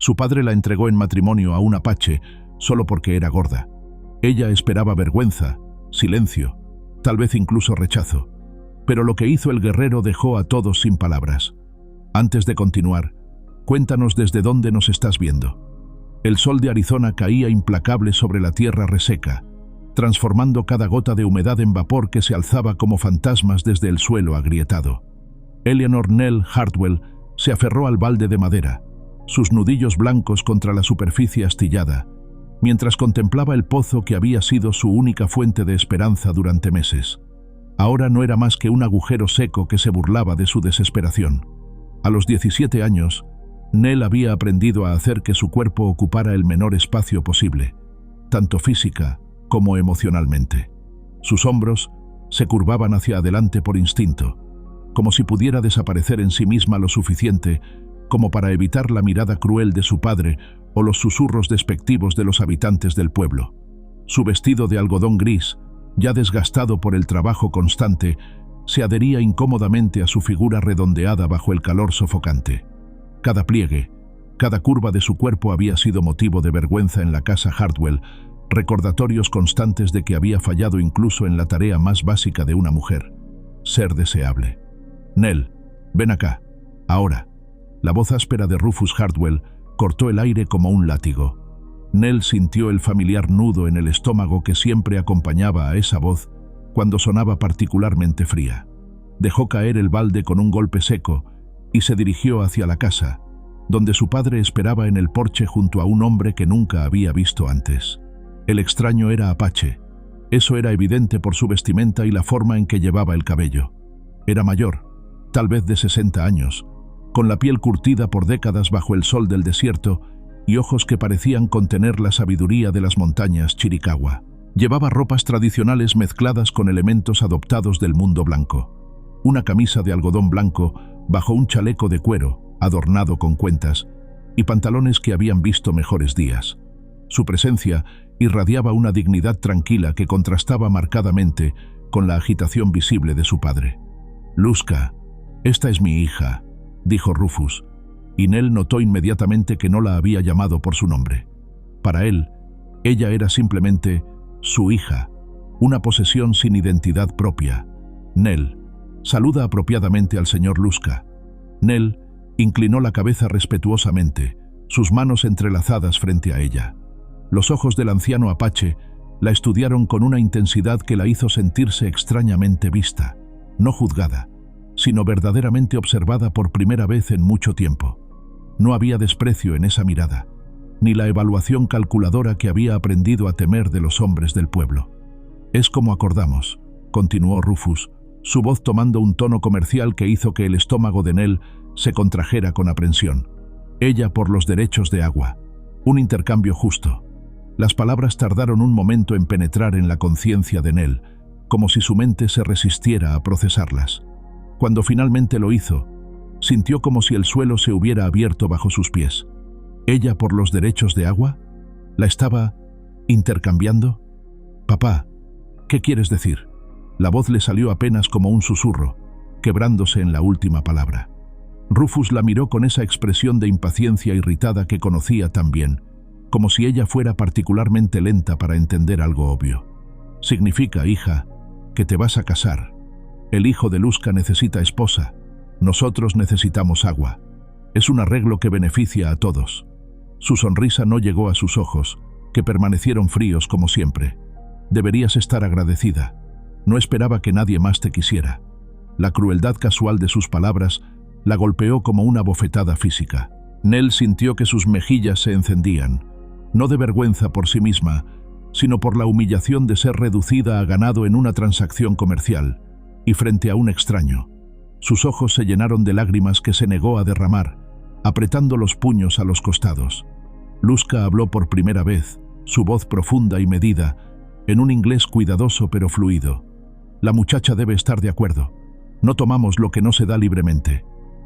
Su padre la entregó en matrimonio a un apache solo porque era gorda. Ella esperaba vergüenza, silencio, tal vez incluso rechazo. Pero lo que hizo el guerrero dejó a todos sin palabras. Antes de continuar, cuéntanos desde dónde nos estás viendo. El sol de Arizona caía implacable sobre la tierra reseca, transformando cada gota de humedad en vapor que se alzaba como fantasmas desde el suelo agrietado. Eleanor Nell Hartwell se aferró al balde de madera, sus nudillos blancos contra la superficie astillada, mientras contemplaba el pozo que había sido su única fuente de esperanza durante meses. Ahora no era más que un agujero seco que se burlaba de su desesperación. A los 17 años, Nell había aprendido a hacer que su cuerpo ocupara el menor espacio posible, tanto física como emocionalmente. Sus hombros se curvaban hacia adelante por instinto, como si pudiera desaparecer en sí misma lo suficiente como para evitar la mirada cruel de su padre o los susurros despectivos de los habitantes del pueblo. Su vestido de algodón gris, ya desgastado por el trabajo constante, se adhería incómodamente a su figura redondeada bajo el calor sofocante. Cada pliegue, cada curva de su cuerpo había sido motivo de vergüenza en la casa Hartwell, recordatorios constantes de que había fallado incluso en la tarea más básica de una mujer: ser deseable. Nell, ven acá, ahora. La voz áspera de Rufus Hartwell cortó el aire como un látigo. Nell sintió el familiar nudo en el estómago que siempre acompañaba a esa voz cuando sonaba particularmente fría. Dejó caer el balde con un golpe seco y se dirigió hacia la casa, donde su padre esperaba en el porche junto a un hombre que nunca había visto antes. El extraño era apache. Eso era evidente por su vestimenta y la forma en que llevaba el cabello. Era mayor, tal vez de 60 años, con la piel curtida por décadas bajo el sol del desierto y ojos que parecían contener la sabiduría de las montañas Chiricahua. Llevaba ropas tradicionales mezcladas con elementos adoptados del mundo blanco. Una camisa de algodón blanco bajo un chaleco de cuero, adornado con cuentas, y pantalones que habían visto mejores días. Su presencia irradiaba una dignidad tranquila que contrastaba marcadamente con la agitación visible de su padre. «Luzca, esta es mi hija», dijo Rufus, y Nell notó inmediatamente que no la había llamado por su nombre. Para él, ella era simplemente su hija, una posesión sin identidad propia. «Nell, saluda apropiadamente al señor Luzca». Nell inclinó la cabeza respetuosamente, sus manos entrelazadas frente a ella. Los ojos del anciano apache la estudiaron con una intensidad que la hizo sentirse extrañamente vista, no juzgada, sino verdaderamente observada por primera vez en mucho tiempo. No había desprecio en esa mirada, ni la evaluación calculadora que había aprendido a temer de los hombres del pueblo. «Es como acordamos», continuó Rufus, su voz tomando un tono comercial que hizo que el estómago de Nell se contrajera con aprensión. «Ella por los derechos de agua. Un intercambio justo». Las palabras tardaron un momento en penetrar en la conciencia de Nell, como si su mente se resistiera a procesarlas. Cuando finalmente lo hizo, sintió como si el suelo se hubiera abierto bajo sus pies. ¿Ella por los derechos de agua? ¿La estaba intercambiando? «Papá, ¿qué quieres decir?». La voz le salió apenas como un susurro, quebrándose en la última palabra. Rufus la miró con esa expresión de impaciencia irritada que conocía tan bien, como si ella fuera particularmente lenta para entender algo obvio. «Significa, hija, que te vas a casar. El hijo de Luzca necesita esposa. Nosotros necesitamos agua. Es un arreglo que beneficia a todos». Su sonrisa no llegó a sus ojos, que permanecieron fríos como siempre. «Deberías estar agradecida. No esperaba que nadie más te quisiera». La crueldad casual de sus palabras la golpeó como una bofetada física. Nell sintió que sus mejillas se encendían, no de vergüenza por sí misma, sino por la humillación de ser reducida a ganado en una transacción comercial, y frente a un extraño. Sus ojos se llenaron de lágrimas que se negó a derramar, apretando los puños a los costados. Luzca habló por primera vez, su voz profunda y medida, en un inglés cuidadoso pero fluido. «La muchacha debe estar de acuerdo. No tomamos lo que no se da libremente».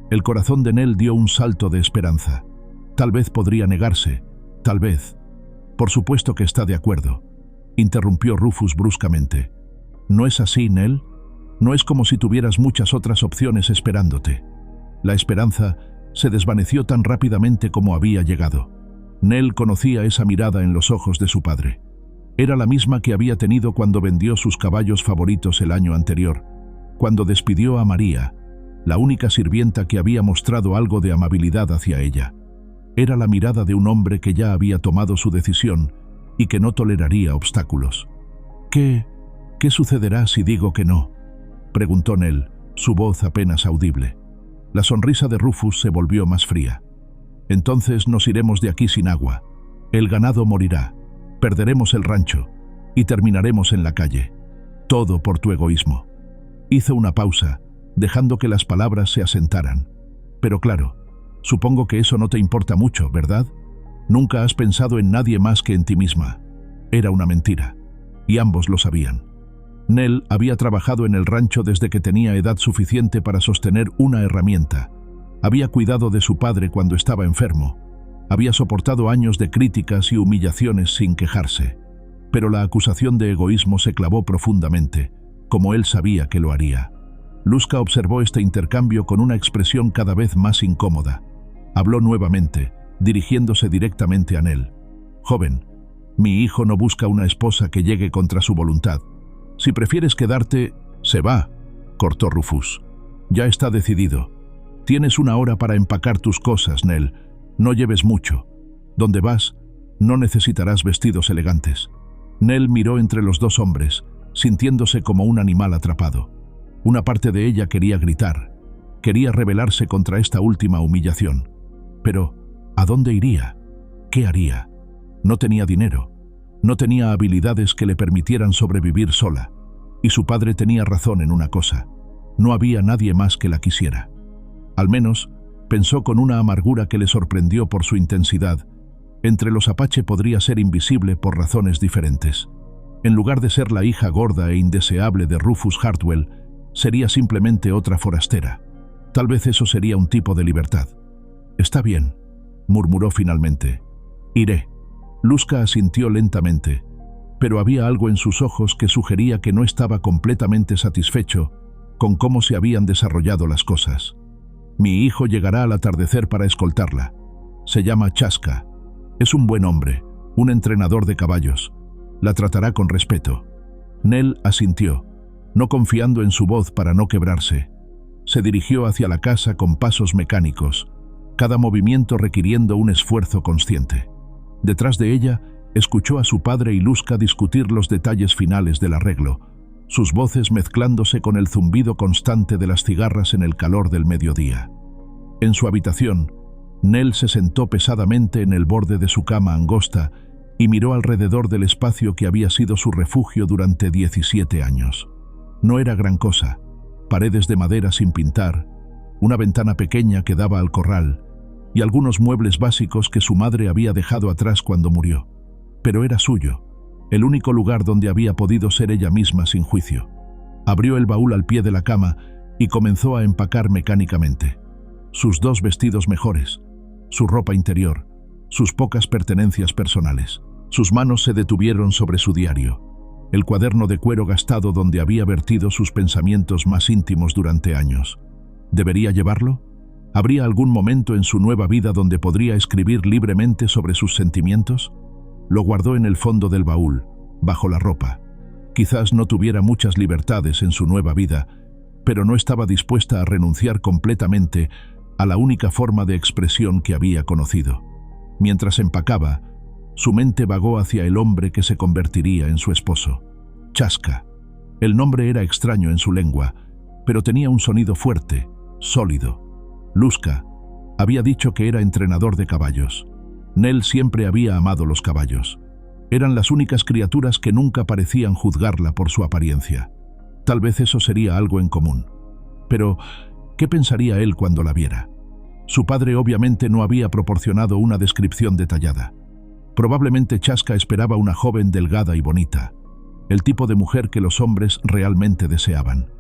El corazón de Nell dio un salto de esperanza. Tal vez podría negarse, tal vez. «Por supuesto que está de acuerdo», interrumpió Rufus bruscamente. «¿No es así, Nell? No es como si tuvieras muchas otras opciones esperándote». La esperanza se desvaneció tan rápidamente como había llegado. Nell conocía esa mirada en los ojos de su padre. Era la misma que había tenido cuando vendió sus caballos favoritos el año anterior, cuando despidió a María, la única sirvienta que había mostrado algo de amabilidad hacia ella. Era la mirada de un hombre que ya había tomado su decisión y que no toleraría obstáculos. ¿Qué sucederá si digo que no?, preguntó Nell, su voz apenas audible. La sonrisa de Rufus se volvió más fría. Entonces nos iremos de aquí sin agua. El ganado morirá, perderemos el rancho y terminaremos en la calle. Todo por tu egoísmo. Hizo una pausa, dejando que las palabras se asentaran. Pero claro, supongo que eso no te importa mucho, ¿verdad? Nunca has pensado en nadie más que en ti misma. Era una mentira, y ambos lo sabían. Nell había trabajado en el rancho desde que tenía edad suficiente para sostener una herramienta. Había cuidado de su padre cuando estaba enfermo. Había soportado años de críticas y humillaciones sin quejarse. Pero la acusación de egoísmo se clavó profundamente, como él sabía que lo haría. Luzca observó este intercambio con una expresión cada vez más incómoda. Habló nuevamente, dirigiéndose directamente a Nell. «Joven, mi hijo no busca una esposa que llegue contra su voluntad. Si prefieres quedarte, se va», cortó Rufus. «Ya está decidido. Tienes 1 hora para empacar tus cosas, Nell. No lleves mucho. Donde vas, no necesitarás vestidos elegantes». Nell miró entre los dos hombres, sintiéndose como un animal atrapado. Una parte de ella quería gritar, quería rebelarse contra esta última humillación. Pero, ¿a dónde iría? ¿Qué haría? No tenía dinero, no tenía habilidades que le permitieran sobrevivir sola, y su padre tenía razón en una cosa: no había nadie más que la quisiera. Al menos, pensó con una amargura que le sorprendió por su intensidad, entre los Apache podría ser invisible por razones diferentes. En lugar de ser la hija gorda e indeseable de Rufus Hartwell, sería simplemente otra forastera. Tal vez eso sería un tipo de libertad. «Está bien», murmuró finalmente. «Iré». Luzca asintió lentamente, pero había algo en sus ojos que sugería que no estaba completamente satisfecho con cómo se habían desarrollado las cosas. «Mi hijo llegará al atardecer para escoltarla. Se llama Chaska. Es un buen hombre, un entrenador de caballos. La tratará con respeto». Nell asintió, no confiando en su voz para no quebrarse. Se dirigió hacia la casa con pasos mecánicos, cada movimiento requiriendo un esfuerzo consciente. Detrás de ella, escuchó a su padre y Luzca discutir los detalles finales del arreglo, sus voces mezclándose con el zumbido constante de las cigarras en el calor del mediodía. En su habitación, Nell se sentó pesadamente en el borde de su cama angosta y miró alrededor del espacio que había sido su refugio durante 17 años. No era gran cosa: paredes de madera sin pintar, una ventana pequeña que daba al corral y algunos muebles básicos que su madre había dejado atrás cuando murió. Pero era suyo, el único lugar donde había podido ser ella misma sin juicio. Abrió el baúl al pie de la cama y comenzó a empacar mecánicamente. Sus 2 vestidos mejores, su ropa interior, sus pocas pertenencias personales. Sus manos se detuvieron sobre su diario, el cuaderno de cuero gastado donde había vertido sus pensamientos más íntimos durante años. ¿Debería llevarlo? ¿Habría algún momento en su nueva vida donde podría escribir libremente sobre sus sentimientos? Lo guardó en el fondo del baúl, bajo la ropa. Quizás no tuviera muchas libertades en su nueva vida, pero no estaba dispuesta a renunciar completamente a la única forma de expresión que había conocido. Mientras empacaba, su mente vagó hacia el hombre que se convertiría en su esposo. Chaska. El nombre era extraño en su lengua, pero tenía un sonido fuerte, sólido. Luzca había dicho que era entrenador de caballos. Nell siempre había amado los caballos. Eran las únicas criaturas que nunca parecían juzgarla por su apariencia. Tal vez eso sería algo en común. Pero, ¿qué pensaría él cuando la viera? Su padre obviamente no había proporcionado una descripción detallada. Probablemente Chaska esperaba una joven delgada y bonita, el tipo de mujer que los hombres realmente deseaban.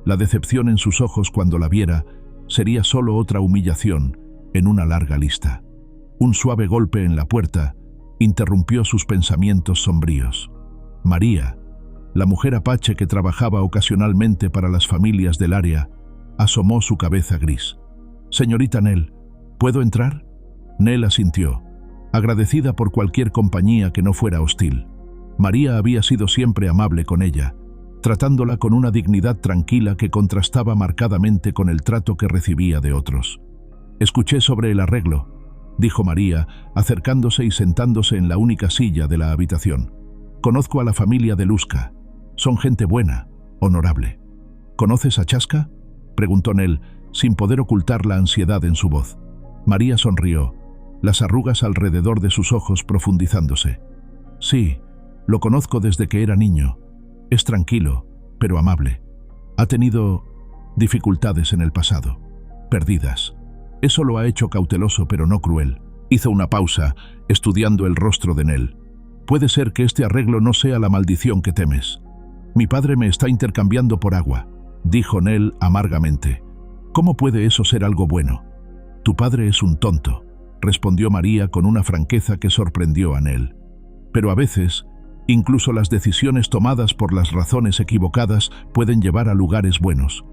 La decepción en sus ojos cuando la viera sería solo otra humillación en una larga lista. Un suave golpe en la puerta interrumpió sus pensamientos sombríos. María, la mujer apache que trabajaba ocasionalmente para las familias del área, asomó su cabeza gris. «Señorita Nell, ¿Puedo entrar? Nell asintió, agradecida por cualquier compañía que no fuera hostil. María había sido siempre amable con ella, tratándola con una dignidad tranquila que contrastaba marcadamente con el trato que recibía de otros. «Escuché sobre el arreglo», dijo María, acercándose y sentándose en la única silla de la habitación. «Conozco a la familia de Luzca. Son gente buena, honorable». «¿Conoces a Chaska?», preguntó Nell, sin poder ocultar la ansiedad en su voz. María sonrió, las arrugas alrededor de sus ojos profundizándose. «Sí, lo conozco desde que era niño. Es tranquilo, pero amable. Ha tenido dificultades en el pasado, perdidas. Eso lo ha hecho cauteloso pero no cruel». Hizo una pausa, estudiando el rostro de Nell. «Puede ser que este arreglo no sea la maldición que temes. Mi padre me está intercambiando por agua», dijo Nell amargamente. «¿Cómo puede eso ser algo bueno?» «Tu padre es un tonto», respondió María con una franqueza que sorprendió a Nell. «Pero a veces, incluso las decisiones tomadas por las razones equivocadas pueden llevar a lugares buenos.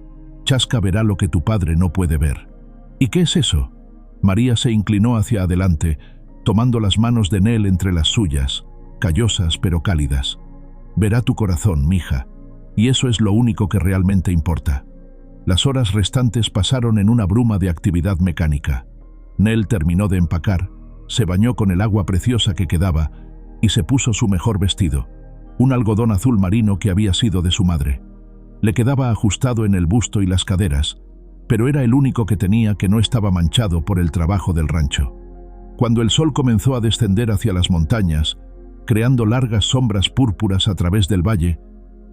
Chaska verá lo que tu padre no puede ver». «¿Y qué es eso?». María se inclinó hacia adelante, tomando las manos de Nell entre las suyas, callosas pero cálidas. «Verá tu corazón, mija, y eso es lo único que realmente importa». Las horas restantes pasaron en una bruma de actividad mecánica. Nell terminó de empacar, se bañó con el agua preciosa que quedaba y se puso su mejor vestido, un algodón azul marino que había sido de su madre. Le quedaba ajustado en el busto y las caderas, pero era el único que tenía que no estaba manchado por el trabajo del rancho. Cuando el sol comenzó a descender hacia las montañas, creando largas sombras púrpuras a través del valle,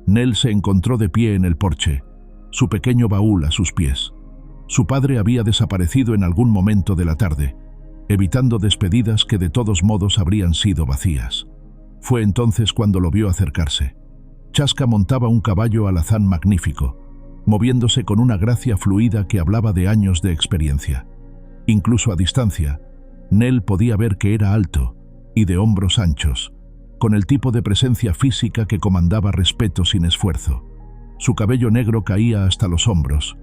Nell se encontró de pie en el porche, su pequeño baúl a sus pies. Su padre había desaparecido en algún momento de la tarde, evitando despedidas que de todos modos habrían sido vacías. Fue entonces cuando lo vio acercarse. Chaska montaba un caballo alazán magnífico, moviéndose con una gracia fluida que hablaba de años de experiencia. Incluso a distancia, Nell podía ver que era alto y de hombros anchos, con el tipo de presencia física que comandaba respeto sin esfuerzo. Su cabello negro caía hasta los hombros,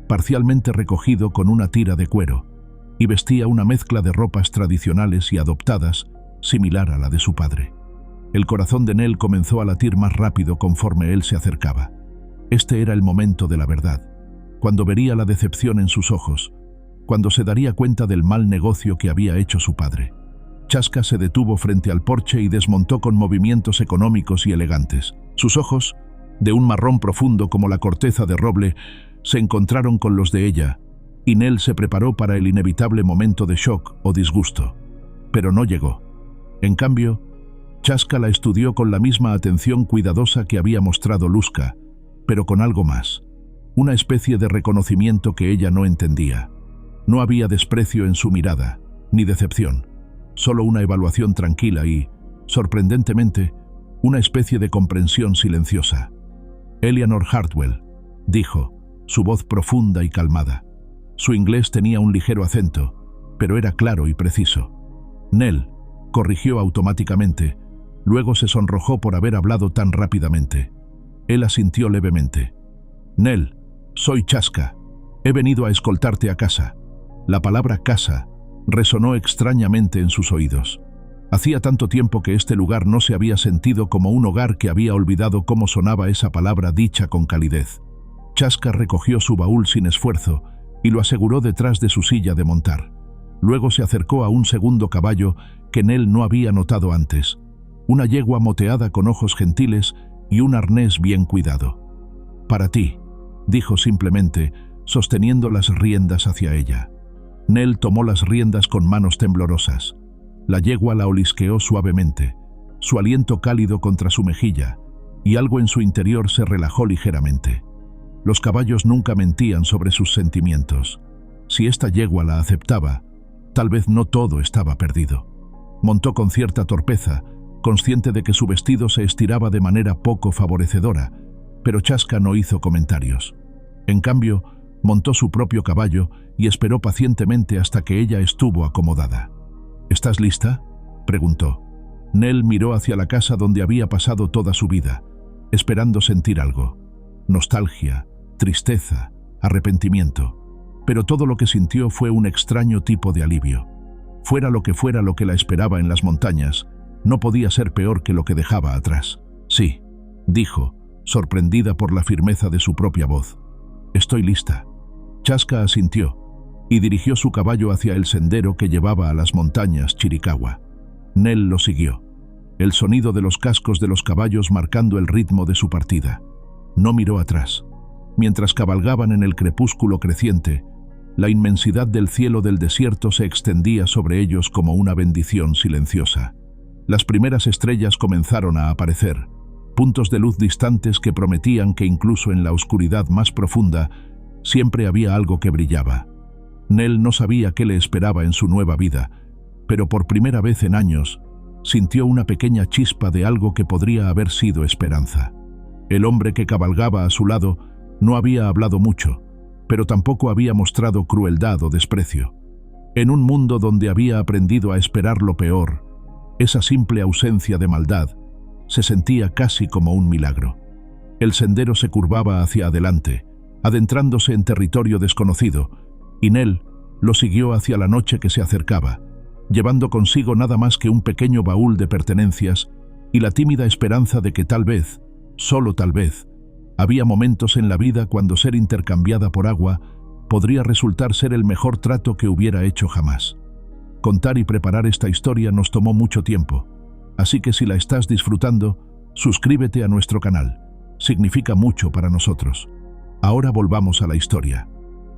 parcialmente recogido con una tira de cuero, y vestía una mezcla de ropas tradicionales y adoptadas, similar a la de su padre. El corazón de Nell comenzó a latir más rápido conforme él se acercaba. Este era el momento de la verdad, cuando vería la decepción en sus ojos, cuando se daría cuenta del mal negocio que había hecho su padre. Chaska se detuvo frente al porche y desmontó con movimientos económicos y elegantes. Sus ojos, de un marrón profundo como la corteza de roble, se encontraron con los de ella, y Nell se preparó para el inevitable momento de shock o disgusto. Pero no llegó. En cambio, Chaska la estudió con la misma atención cuidadosa que había mostrado Luzca, pero con algo más, una especie de reconocimiento que ella no entendía. No había desprecio en su mirada, ni decepción, solo una evaluación tranquila y, sorprendentemente, una especie de comprensión silenciosa. «Eleanor Hartwell», dijo, su voz profunda y calmada. Su inglés tenía un ligero acento, pero era claro y preciso. «Nell», corrigió automáticamente, luego se sonrojó por haber hablado tan rápidamente. Él asintió levemente. «Nell, soy Chaska. He venido a escoltarte a casa». La palabra casa resonó extrañamente en sus oídos. Hacía tanto tiempo que este lugar no se había sentido como un hogar que había olvidado cómo sonaba esa palabra dicha con calidez. Chaska recogió su baúl sin esfuerzo y lo aseguró detrás de su silla de montar. Luego se acercó a un segundo caballo que Nell no había notado antes, una yegua moteada con ojos gentiles y un arnés bien cuidado. «Para ti», dijo simplemente, sosteniendo las riendas hacia ella. Nell tomó las riendas con manos temblorosas. La yegua la olisqueó suavemente, su aliento cálido contra su mejilla, y algo en su interior se relajó ligeramente. Los caballos nunca mentían sobre sus sentimientos. Si esta yegua la aceptaba, tal vez no todo estaba perdido. Montó con cierta torpeza, consciente de que su vestido se estiraba de manera poco favorecedora, pero Chaska no hizo comentarios. En cambio, montó su propio caballo y esperó pacientemente hasta que ella estuvo acomodada. «¿Estás lista?», preguntó. Nell miró hacia la casa donde había pasado toda su vida, esperando sentir algo. Nostalgia, tristeza, arrepentimiento. pero todo lo que sintió fue un extraño tipo de alivio. Fuera lo que la esperaba en las montañas, no podía ser peor que lo que dejaba atrás. Sí, dijo, sorprendida por la firmeza de su propia voz. Estoy lista. Chaska asintió y dirigió su caballo hacia el sendero que llevaba a las montañas Chiricahua. Nell lo siguió, el sonido de los cascos de los caballos marcando el ritmo de su partida. No miró atrás. Mientras cabalgaban en el crepúsculo creciente, la inmensidad del cielo del desierto se extendía sobre ellos como una bendición silenciosa. Las primeras estrellas comenzaron a aparecer, puntos de luz distantes que prometían que incluso en la oscuridad más profunda siempre había algo que brillaba. Nell no sabía qué le esperaba en su nueva vida, pero por primera vez en años sintió una pequeña chispa de algo que podría haber sido esperanza. El hombre que cabalgaba a su lado no había hablado mucho, pero tampoco había mostrado crueldad o desprecio. En un mundo donde había aprendido a esperar lo peor, esa simple ausencia de maldad se sentía casi como un milagro. El sendero se curvaba hacia adelante, adentrándose en territorio desconocido, y Nell lo siguió hacia la noche que se acercaba, llevando consigo nada más que un pequeño baúl de pertenencias y la tímida esperanza de que tal vez, solo tal vez, había momentos en la vida cuando ser intercambiada por agua podría resultar ser el mejor trato que hubiera hecho jamás. Contar y preparar esta historia nos tomó mucho tiempo, así que si la estás disfrutando, suscríbete a nuestro canal. Significa mucho para nosotros. Ahora volvamos a la historia.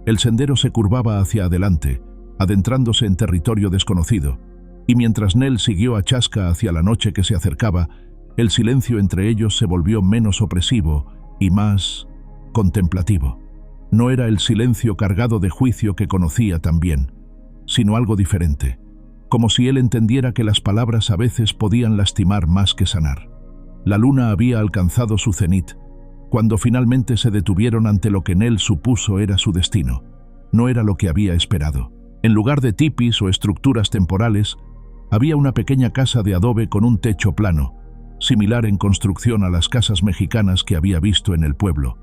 El sendero se curvaba hacia adelante, adentrándose en territorio desconocido, y mientras Nell siguió a Chaska hacia la noche que se acercaba, el silencio entre ellos se volvió menos opresivo y más contemplativo. No era el silencio cargado de juicio que conocía tan bien, sino algo diferente, como si él entendiera que las palabras a veces podían lastimar más que sanar. La luna había alcanzado su cenit, cuando finalmente se detuvieron ante lo que Nell supuso era su destino. No era lo que había esperado. En lugar de tipis o estructuras temporales, había una pequeña casa de adobe con un techo plano, similar en construcción a las casas mexicanas que había visto en el pueblo,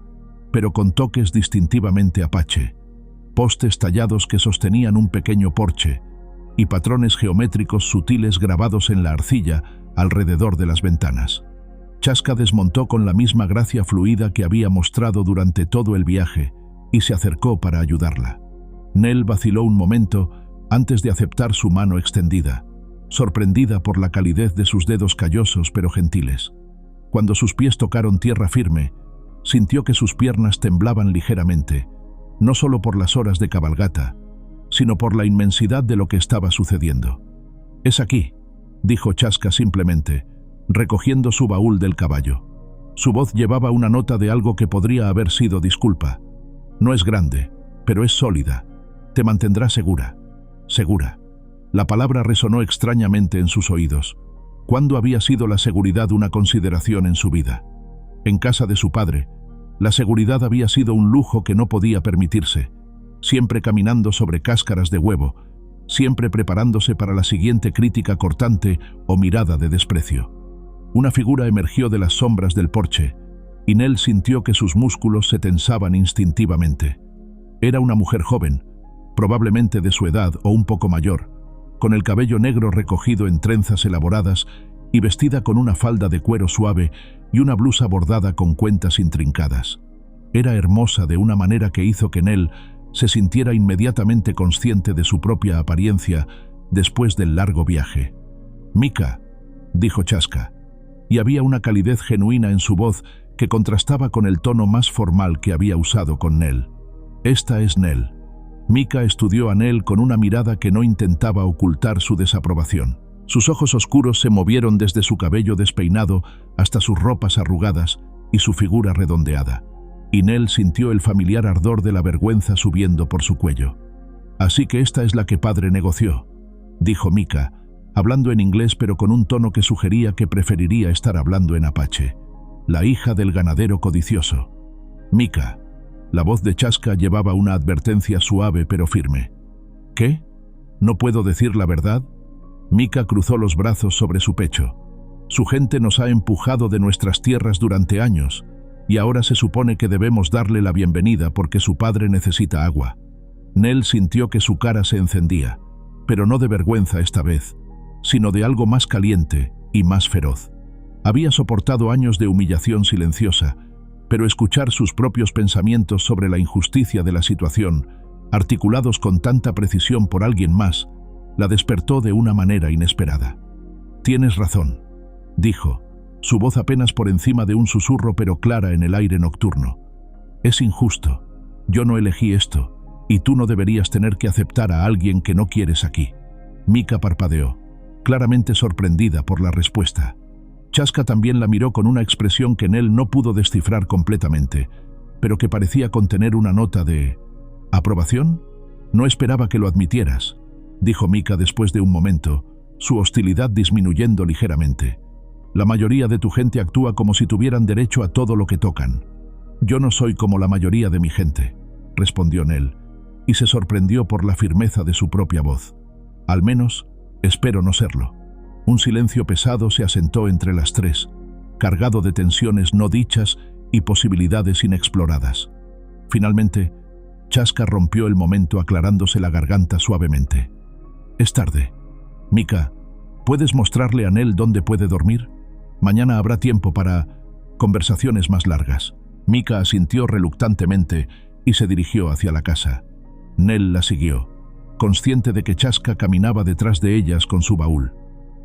pero con toques distintivamente apache, postes tallados que sostenían un pequeño porche y patrones geométricos sutiles grabados en la arcilla alrededor de las ventanas. Chaska desmontó con la misma gracia fluida que había mostrado durante todo el viaje y se acercó para ayudarla. Nell vaciló un momento antes de aceptar su mano extendida, sorprendida por la calidez de sus dedos callosos pero gentiles. Cuando sus pies tocaron tierra firme, sintió que sus piernas temblaban ligeramente, no solo por las horas de cabalgata, sino por la inmensidad de lo que estaba sucediendo. «Es aquí», dijo Chaska simplemente, recogiendo su baúl del caballo. Su voz llevaba una nota de algo que podría haber sido disculpa. «No es grande, pero es sólida. Te mantendrá segura. Segura». La palabra resonó extrañamente en sus oídos. ¿Cuándo había sido la seguridad una consideración en su vida? En casa de su padre, la seguridad había sido un lujo que no podía permitirse, siempre caminando sobre cáscaras de huevo, siempre preparándose para la siguiente crítica cortante o mirada de desprecio. Una figura emergió de las sombras del porche, y Nell sintió que sus músculos se tensaban instintivamente. Era una mujer joven, probablemente de su edad o un poco mayor, con el cabello negro recogido en trenzas elaboradas y vestida con una falda de cuero suave y una blusa bordada con cuentas intrincadas. Era hermosa de una manera que hizo que Nell se sintiera inmediatamente consciente de su propia apariencia después del largo viaje. «Mika», dijo Chaska, y había una calidez genuina en su voz que contrastaba con el tono más formal que había usado con Nell. «Esta es Nell». Mika estudió a Nell con una mirada que no intentaba ocultar su desaprobación. Sus ojos oscuros se movieron desde su cabello despeinado hasta sus ropas arrugadas y su figura redondeada, y Nell sintió el familiar ardor de la vergüenza subiendo por su cuello. «Así que esta es la que padre negoció», dijo Mika, hablando en inglés pero con un tono que sugería que preferiría estar hablando en apache. «La hija del ganadero codicioso». «Mika». La voz de Chaska llevaba una advertencia suave pero firme. «¿Qué? ¿No puedo decir la verdad?» Mika cruzó los brazos sobre su pecho. «Su gente nos ha empujado de nuestras tierras durante años, y ahora se supone que debemos darle la bienvenida porque su padre necesita agua. Nell sintió que su cara se encendía, pero no de vergüenza esta vez, sino de algo más caliente y más feroz. Había soportado años de humillación silenciosa, pero escuchar sus propios pensamientos sobre la injusticia de la situación, articulados con tanta precisión por alguien más, la despertó de una manera inesperada. «Tienes razón», dijo, su voz apenas por encima de un susurro pero clara en el aire nocturno. «Es injusto. Yo no elegí esto, y tú no deberías tener que aceptar a alguien que no quieres aquí». Mika parpadeó, claramente sorprendida por la respuesta. Chaska también la miró con una expresión que Nell no pudo descifrar completamente, pero que parecía contener una nota de ¿aprobación? No esperaba que lo admitieras, dijo Mika después de un momento, su hostilidad disminuyendo ligeramente. La mayoría de tu gente actúa como si tuvieran derecho a todo lo que tocan. Yo no soy como la mayoría de mi gente, respondió Nell, y se sorprendió por la firmeza de su propia voz. Al menos, espero no serlo. Un silencio pesado se asentó entre las tres, cargado de tensiones no dichas y posibilidades inexploradas. Finalmente, Chaska rompió el momento aclarándose la garganta suavemente. «Es tarde. Mika, ¿puedes mostrarle a Nell dónde puede dormir? Mañana habrá tiempo para conversaciones más largas». Mika asintió reluctantemente y se dirigió hacia la casa. Nell la siguió, consciente de que Chaska caminaba detrás de ellas con su baúl.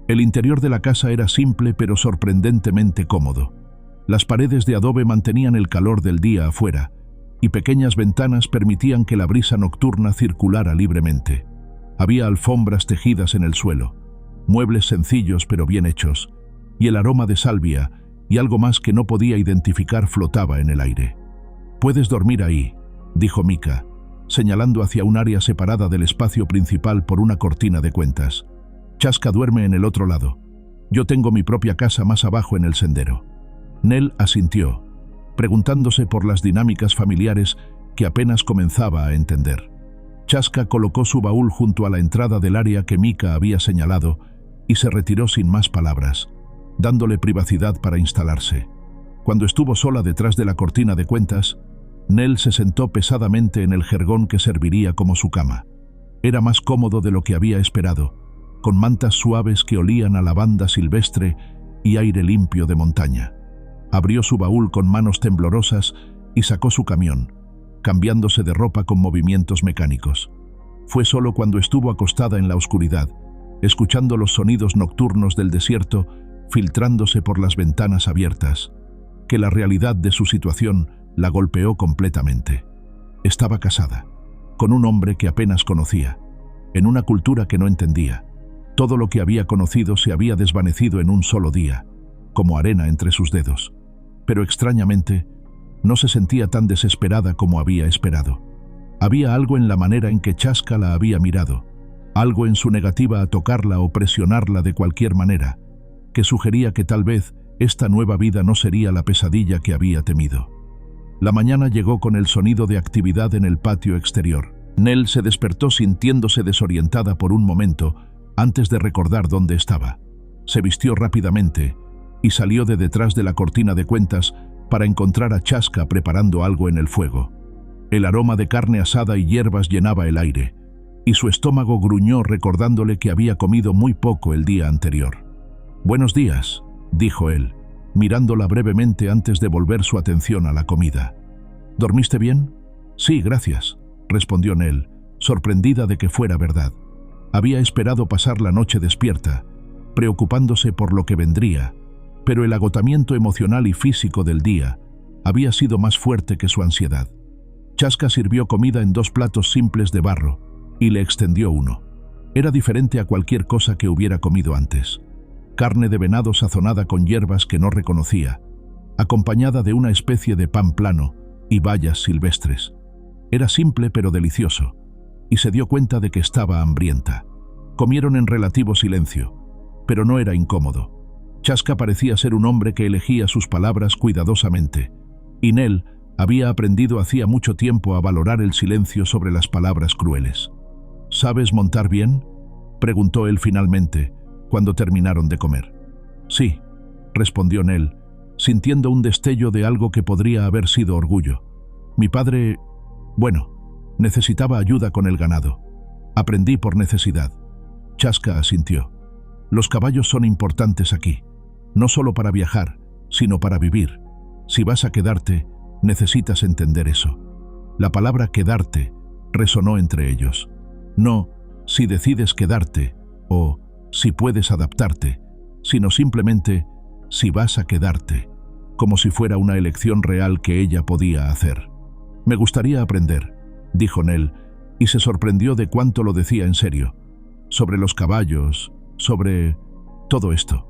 El interior de la casa era simple pero sorprendentemente cómodo. Las paredes de adobe mantenían el calor del día afuera, y pequeñas ventanas permitían que la brisa nocturna circulara libremente. Había alfombras tejidas en el suelo, muebles sencillos pero bien hechos, y el aroma de salvia y algo más que no podía identificar flotaba en el aire. «Puedes dormir ahí», dijo Mika, señalando hacia un área separada del espacio principal por una cortina de cuentas. «Chaska duerme en el otro lado. Yo tengo mi propia casa más abajo en el sendero». Nell asintió, preguntándose por las dinámicas familiares que apenas comenzaba a entender. Chaska colocó su baúl junto a la entrada del área que Mika había señalado y se retiró sin más palabras, dándole privacidad para instalarse. Cuando estuvo sola detrás de la cortina de cuentas, Nell se sentó pesadamente en el jergón que serviría como su cama. Era más cómodo de lo que había esperado, con mantas suaves que olían a lavanda silvestre y aire limpio de montaña. Abrió su baúl con manos temblorosas y sacó su camión, cambiándose de ropa con movimientos mecánicos. Fue solo cuando estuvo acostada en la oscuridad, escuchando los sonidos nocturnos del desierto filtrándose por las ventanas abiertas, que la realidad de su situación la golpeó completamente. Estaba casada, con un hombre que apenas conocía, en una cultura que no entendía. Todo lo que había conocido se había desvanecido en un solo día, como arena entre sus dedos. Pero extrañamente, no se sentía tan desesperada como había esperado. Había algo en la manera en que Chaska la había mirado, algo en su negativa a tocarla o presionarla de cualquier manera, que sugería que tal vez esta nueva vida no sería la pesadilla que había temido. La mañana llegó con el sonido de actividad en el patio exterior. Nell se despertó sintiéndose desorientada por un momento antes de recordar dónde estaba. Se vistió rápidamente y salió de detrás de la cortina de cuentas para encontrar a Chaska preparando algo en el fuego. El aroma de carne asada y hierbas llenaba el aire, y su estómago gruñó recordándole que había comido muy poco el día anterior. «Buenos días», dijo él, mirándola brevemente antes de volver su atención a la comida. «¿Dormiste bien?» «Sí, gracias», respondió Nell, sorprendida de que fuera verdad. Había esperado pasar la noche despierta, preocupándose por lo que vendría, pero el agotamiento emocional y físico del día había sido más fuerte que su ansiedad. Chaska sirvió comida en 2 platos simples de barro y le extendió uno. Era diferente a cualquier cosa que hubiera comido antes. Carne de venado sazonada con hierbas que no reconocía, acompañada de una especie de pan plano y bayas silvestres. Era simple pero delicioso, y se dio cuenta de que estaba hambrienta. Comieron en relativo silencio, pero no era incómodo. Chaska parecía ser un hombre que elegía sus palabras cuidadosamente, y Nell había aprendido hacía mucho tiempo a valorar el silencio sobre las palabras crueles. «¿Sabes montar bien?», preguntó él finalmente, cuando terminaron de comer. «Sí», respondió Nell, sintiendo un destello de algo que podría haber sido orgullo. «Mi padre... bueno, Necesitaba ayuda con el ganado. Aprendí por necesidad. Chaska asintió. Los caballos son importantes aquí, no solo para viajar, sino para vivir. Si vas a quedarte, necesitas entender eso. La palabra quedarte resonó entre ellos. No, si decides quedarte, o si puedes adaptarte, sino simplemente si vas a quedarte, como si fuera una elección real que ella podía hacer. Me gustaría aprender, dijo Nell, y se sorprendió de cuánto lo decía en serio. Sobre los caballos, sobre todo esto.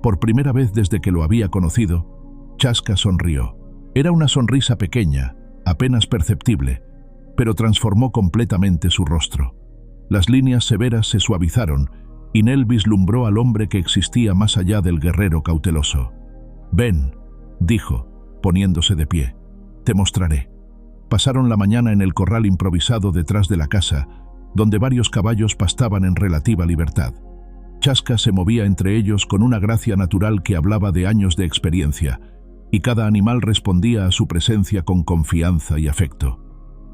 Por primera vez desde que lo había conocido, Chaska sonrió. Era una sonrisa pequeña, apenas perceptible, pero transformó completamente su rostro. Las líneas severas se suavizaron y Nell vislumbró al hombre que existía más allá del guerrero cauteloso. «Ven», dijo, poniéndose de pie. «Te mostraré». Pasaron la mañana en el corral improvisado detrás de la casa, donde varios caballos pastaban en relativa libertad. Chaska se movía entre ellos con una gracia natural que hablaba de años de experiencia, y cada animal respondía a su presencia con confianza y afecto.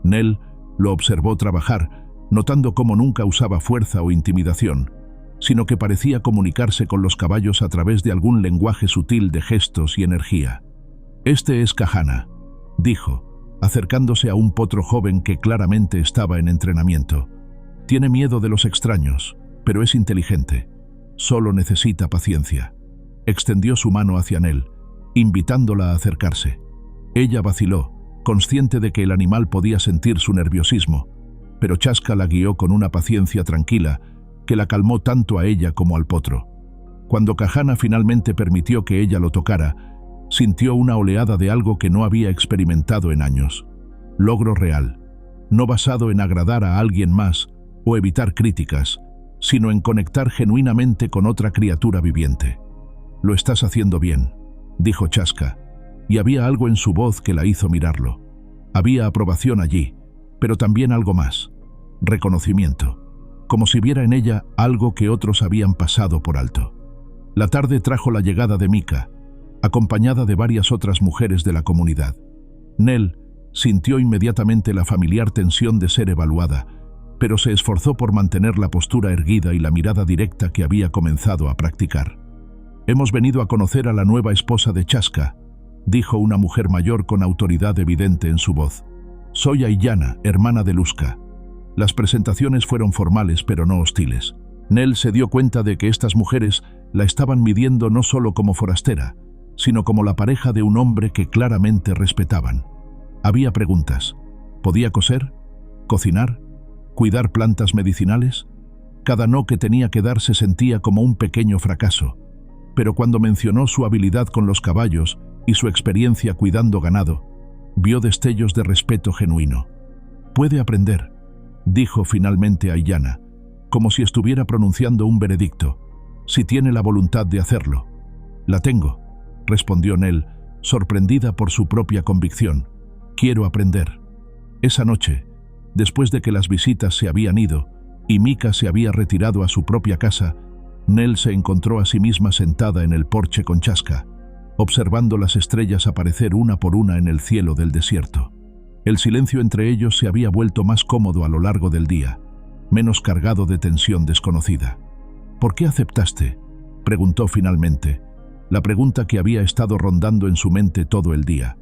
Nell lo observó trabajar, notando cómo nunca usaba fuerza o intimidación, sino que parecía comunicarse con los caballos a través de algún lenguaje sutil de gestos y energía. «Este es Kahana», dijo, acercándose a un potro joven que claramente estaba en entrenamiento. «Tiene miedo de los extraños, pero es inteligente. Solo necesita paciencia». Extendió su mano hacia Nell, invitándola a acercarse. Ella vaciló, consciente de que el animal podía sentir su nerviosismo, pero Chaska la guió con una paciencia tranquila que la calmó tanto a ella como al potro. Cuando Kahana finalmente permitió que ella lo tocara, sintió una oleada de algo que no había experimentado en años. Logro real, no basado en agradar a alguien más o evitar críticas, sino en conectar genuinamente con otra criatura viviente. «Lo estás haciendo bien», dijo Chaska, y había algo en su voz que la hizo mirarlo. Había aprobación allí, pero también algo más, reconocimiento, como si viera en ella algo que otros habían pasado por alto. La tarde trajo la llegada de Mika, acompañada de varias otras mujeres de la comunidad. Nell sintió inmediatamente la familiar tensión de ser evaluada, pero se esforzó por mantener la postura erguida y la mirada directa que había comenzado a practicar. «Hemos venido a conocer a la nueva esposa de Chaska», dijo una mujer mayor con autoridad evidente en su voz. «Soy Aiyana, hermana de Luzca». Las presentaciones fueron formales pero no hostiles. Nell se dio cuenta de que estas mujeres la estaban midiendo no solo como forastera, sino como la pareja de un hombre que claramente respetaban. Había preguntas. ¿Podía coser? ¿Cocinar? ¿Cuidar plantas medicinales? Cada no que tenía que dar se sentía como un pequeño fracaso, pero cuando mencionó su habilidad con los caballos y su experiencia cuidando ganado, vio destellos de respeto genuino. «Puede aprender», dijo finalmente Aiyana, como si estuviera pronunciando un veredicto, «si tiene la voluntad de hacerlo». «La tengo», respondió Nell, sorprendida por su propia convicción. «Quiero aprender». Esa noche, después de que las visitas se habían ido y Mika se había retirado a su propia casa, Nell se encontró a sí misma sentada en el porche con Chaska, observando las estrellas aparecer una por una en el cielo del desierto. El silencio entre ellos se había vuelto más cómodo a lo largo del día, menos cargado de tensión desconocida. «¿Por qué aceptaste?», preguntó finalmente, la pregunta que había estado rondando en su mente todo el día.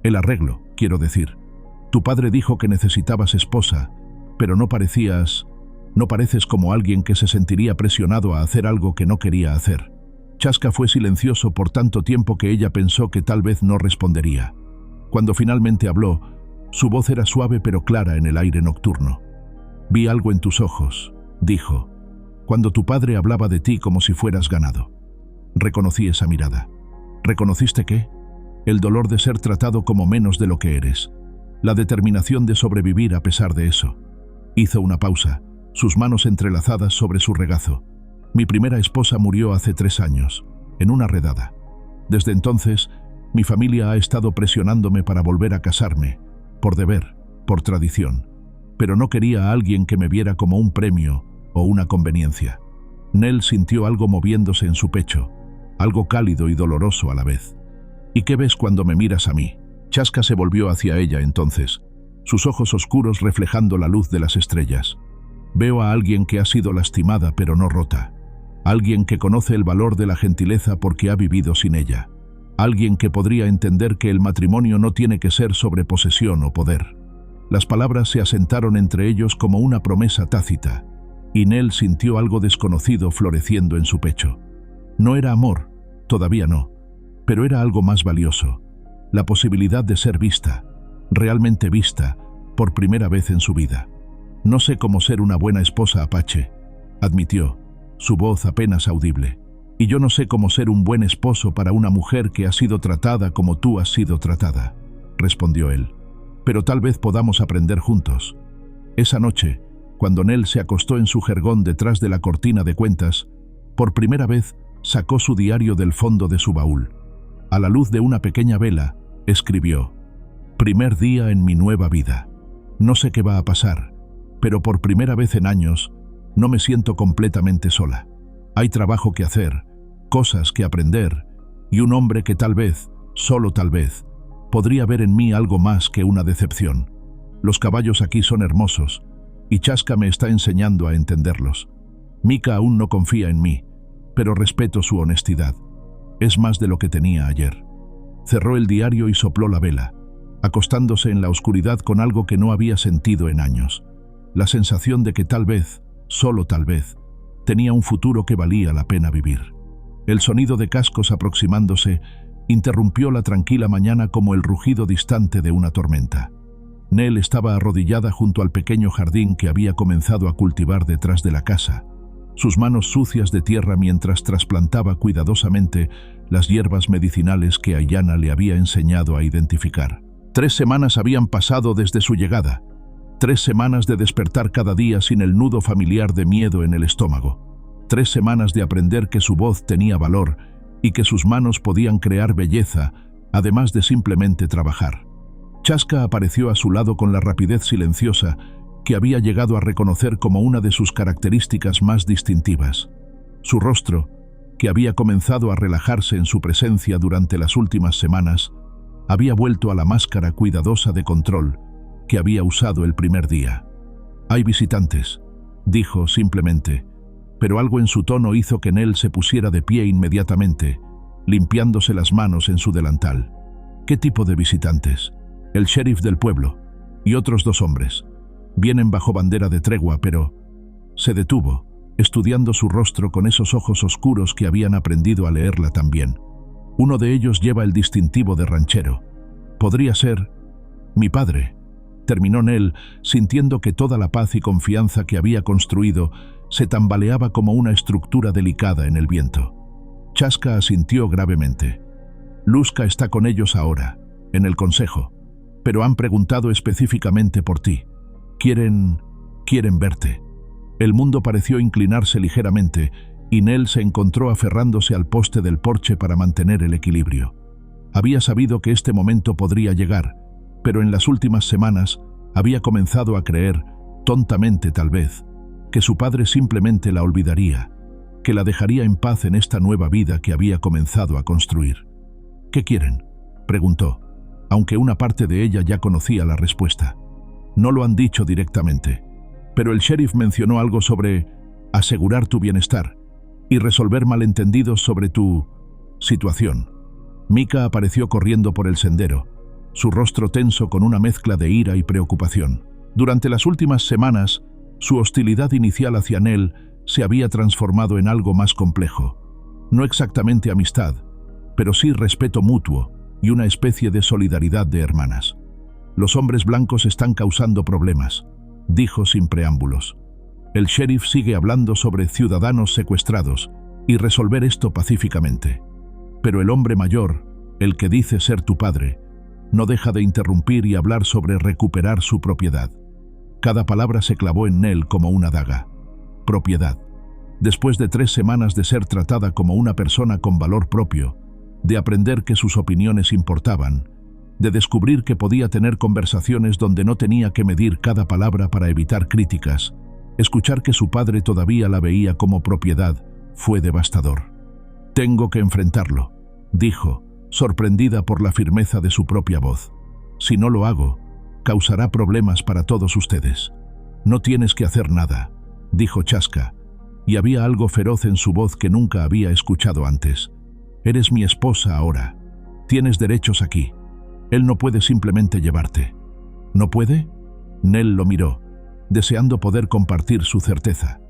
«El arreglo, quiero decir. Tu padre dijo que necesitabas esposa, pero no pareces como alguien que se sentiría presionado a hacer algo que no quería hacer». Chaska fue silencioso por tanto tiempo que ella pensó que tal vez no respondería. Cuando finalmente habló, su voz era suave pero clara en el aire nocturno. «Vi algo en tus ojos», dijo, «cuando tu padre hablaba de ti como si fueras ganado. Reconocí esa mirada». «¿Reconociste qué?» «El dolor de ser tratado como menos de lo que eres. La determinación de sobrevivir a pesar de eso». Hizo una pausa, sus manos entrelazadas sobre su regazo. «Mi primera esposa murió hace 3 años, en una redada. Desde entonces, mi familia ha estado presionándome para volver a casarme, por deber, por tradición, pero no quería a alguien que me viera como un premio o una conveniencia». Nell sintió algo moviéndose en su pecho, algo cálido y doloroso a la vez. «¿Y qué ves cuando me miras a mí?». Chaska se volvió hacia ella entonces. sus ojos oscuros reflejando la luz de las estrellas. Veo a alguien que ha sido lastimada pero no rota. Alguien que conoce el valor de la gentileza porque ha vivido sin ella. Alguien que podría entender que el matrimonio no tiene que ser sobre posesión o poder. Las palabras se asentaron entre ellos como una promesa tácita, y Nell sintió algo desconocido floreciendo en su pecho. No era amor, todavía no, pero era algo más valioso, la posibilidad de ser vista, realmente vista, por primera vez en su vida. No sé cómo ser una buena esposa apache, admitió, su voz apenas audible. Y yo no sé cómo ser un buen esposo para una mujer que ha sido tratada como tú has sido tratada, respondió él. Pero tal vez podamos aprender juntos. Esa noche, cuando Nell se acostó en su jergón detrás de la cortina de cuentas, por primera vez sacó su diario del fondo de su baúl. A la luz de una pequeña vela, escribió: «Primer día en mi nueva vida. No sé qué va a pasar, pero por primera vez en años, no me siento completamente sola. Hay trabajo que hacer, cosas que aprender, y un hombre que tal vez, solo tal vez, podría ver en mí algo más que una decepción. Los caballos aquí son hermosos, y Chaska me está enseñando a entenderlos. Mika aún no confía en mí, pero respeto su honestidad. Es más de lo que tenía ayer». Cerró el diario y sopló la vela, acostándose en la oscuridad con algo que no había sentido en años. La sensación de que tal vez, solo tal vez, tenía un futuro que valía la pena vivir. El sonido de cascos aproximándose interrumpió la tranquila mañana como el rugido distante de una tormenta. Nell estaba arrodillada junto al pequeño jardín que había comenzado a cultivar detrás de la casa, sus manos sucias de tierra mientras trasplantaba cuidadosamente las hierbas medicinales que Ayanna le había enseñado a identificar. 3 semanas habían pasado desde su llegada, 3 semanas de despertar cada día sin el nudo familiar de miedo en el estómago, 3 semanas de aprender que su voz tenía valor y que sus manos podían crear belleza, además de simplemente trabajar. Chaska apareció a su lado con la rapidez silenciosa que había llegado a reconocer como una de sus características más distintivas. Su rostro, que había comenzado a relajarse en su presencia durante las últimas semanas, había vuelto a la máscara cuidadosa de control que había usado el primer día. «Hay visitantes», dijo simplemente, pero algo en su tono hizo que Nell se pusiera de pie inmediatamente, limpiándose las manos en su delantal. «¿Qué tipo de visitantes?» «El sheriff del pueblo y otros 2 hombres. Vienen bajo bandera de tregua, pero...» Se detuvo, estudiando su rostro con esos ojos oscuros que habían aprendido a leerla también. Uno de ellos lleva el distintivo de ranchero. «Podría ser mi padre», terminó Nell, sintiendo que toda la paz y confianza que había construido se tambaleaba como una estructura delicada en el viento. Chaska asintió gravemente. «Luzca está con ellos ahora, en el consejo, pero han preguntado específicamente por ti. Quieren verte». El mundo pareció inclinarse ligeramente y Nell se encontró aferrándose al poste del porche para mantener el equilibrio. Había sabido que este momento podría llegar, pero en las últimas semanas había comenzado a creer, tontamente tal vez, que su padre simplemente la olvidaría, que la dejaría en paz en esta nueva vida que había comenzado a construir. «¿Qué quieren?», preguntó, aunque una parte de ella ya conocía la respuesta. «No lo han dicho directamente, pero el sheriff mencionó algo sobre asegurar tu bienestar y resolver malentendidos sobre tu situación». Mika apareció corriendo por el sendero, su rostro tenso con una mezcla de ira y preocupación. Durante las últimas semanas, su hostilidad inicial hacia Nell se había transformado en algo más complejo. No exactamente amistad, pero sí respeto mutuo y una especie de solidaridad de hermanas. «Los hombres blancos están causando problemas», dijo sin preámbulos. «El sheriff sigue hablando sobre ciudadanos secuestrados y resolver esto pacíficamente. Pero el hombre mayor, el que dice ser tu padre, no deja de interrumpir y hablar sobre recuperar su propiedad». Cada palabra se clavó en Nell como una daga. Propiedad. Después de 3 semanas de ser tratada como una persona con valor propio, de aprender que sus opiniones importaban, de descubrir que podía tener conversaciones donde no tenía que medir cada palabra para evitar críticas, escuchar que su padre todavía la veía como propiedad fue devastador. «Tengo que enfrentarlo», dijo, sorprendida por la firmeza de su propia voz. «Si no lo hago, Causará problemas para todos ustedes. No tienes que hacer nada, dijo Chaska, y había algo feroz en su voz que nunca había escuchado antes. Eres mi esposa ahora. Tienes derechos aquí. Él no puede simplemente llevarte. ¿No puede? Nell lo miró, deseando poder compartir su certeza.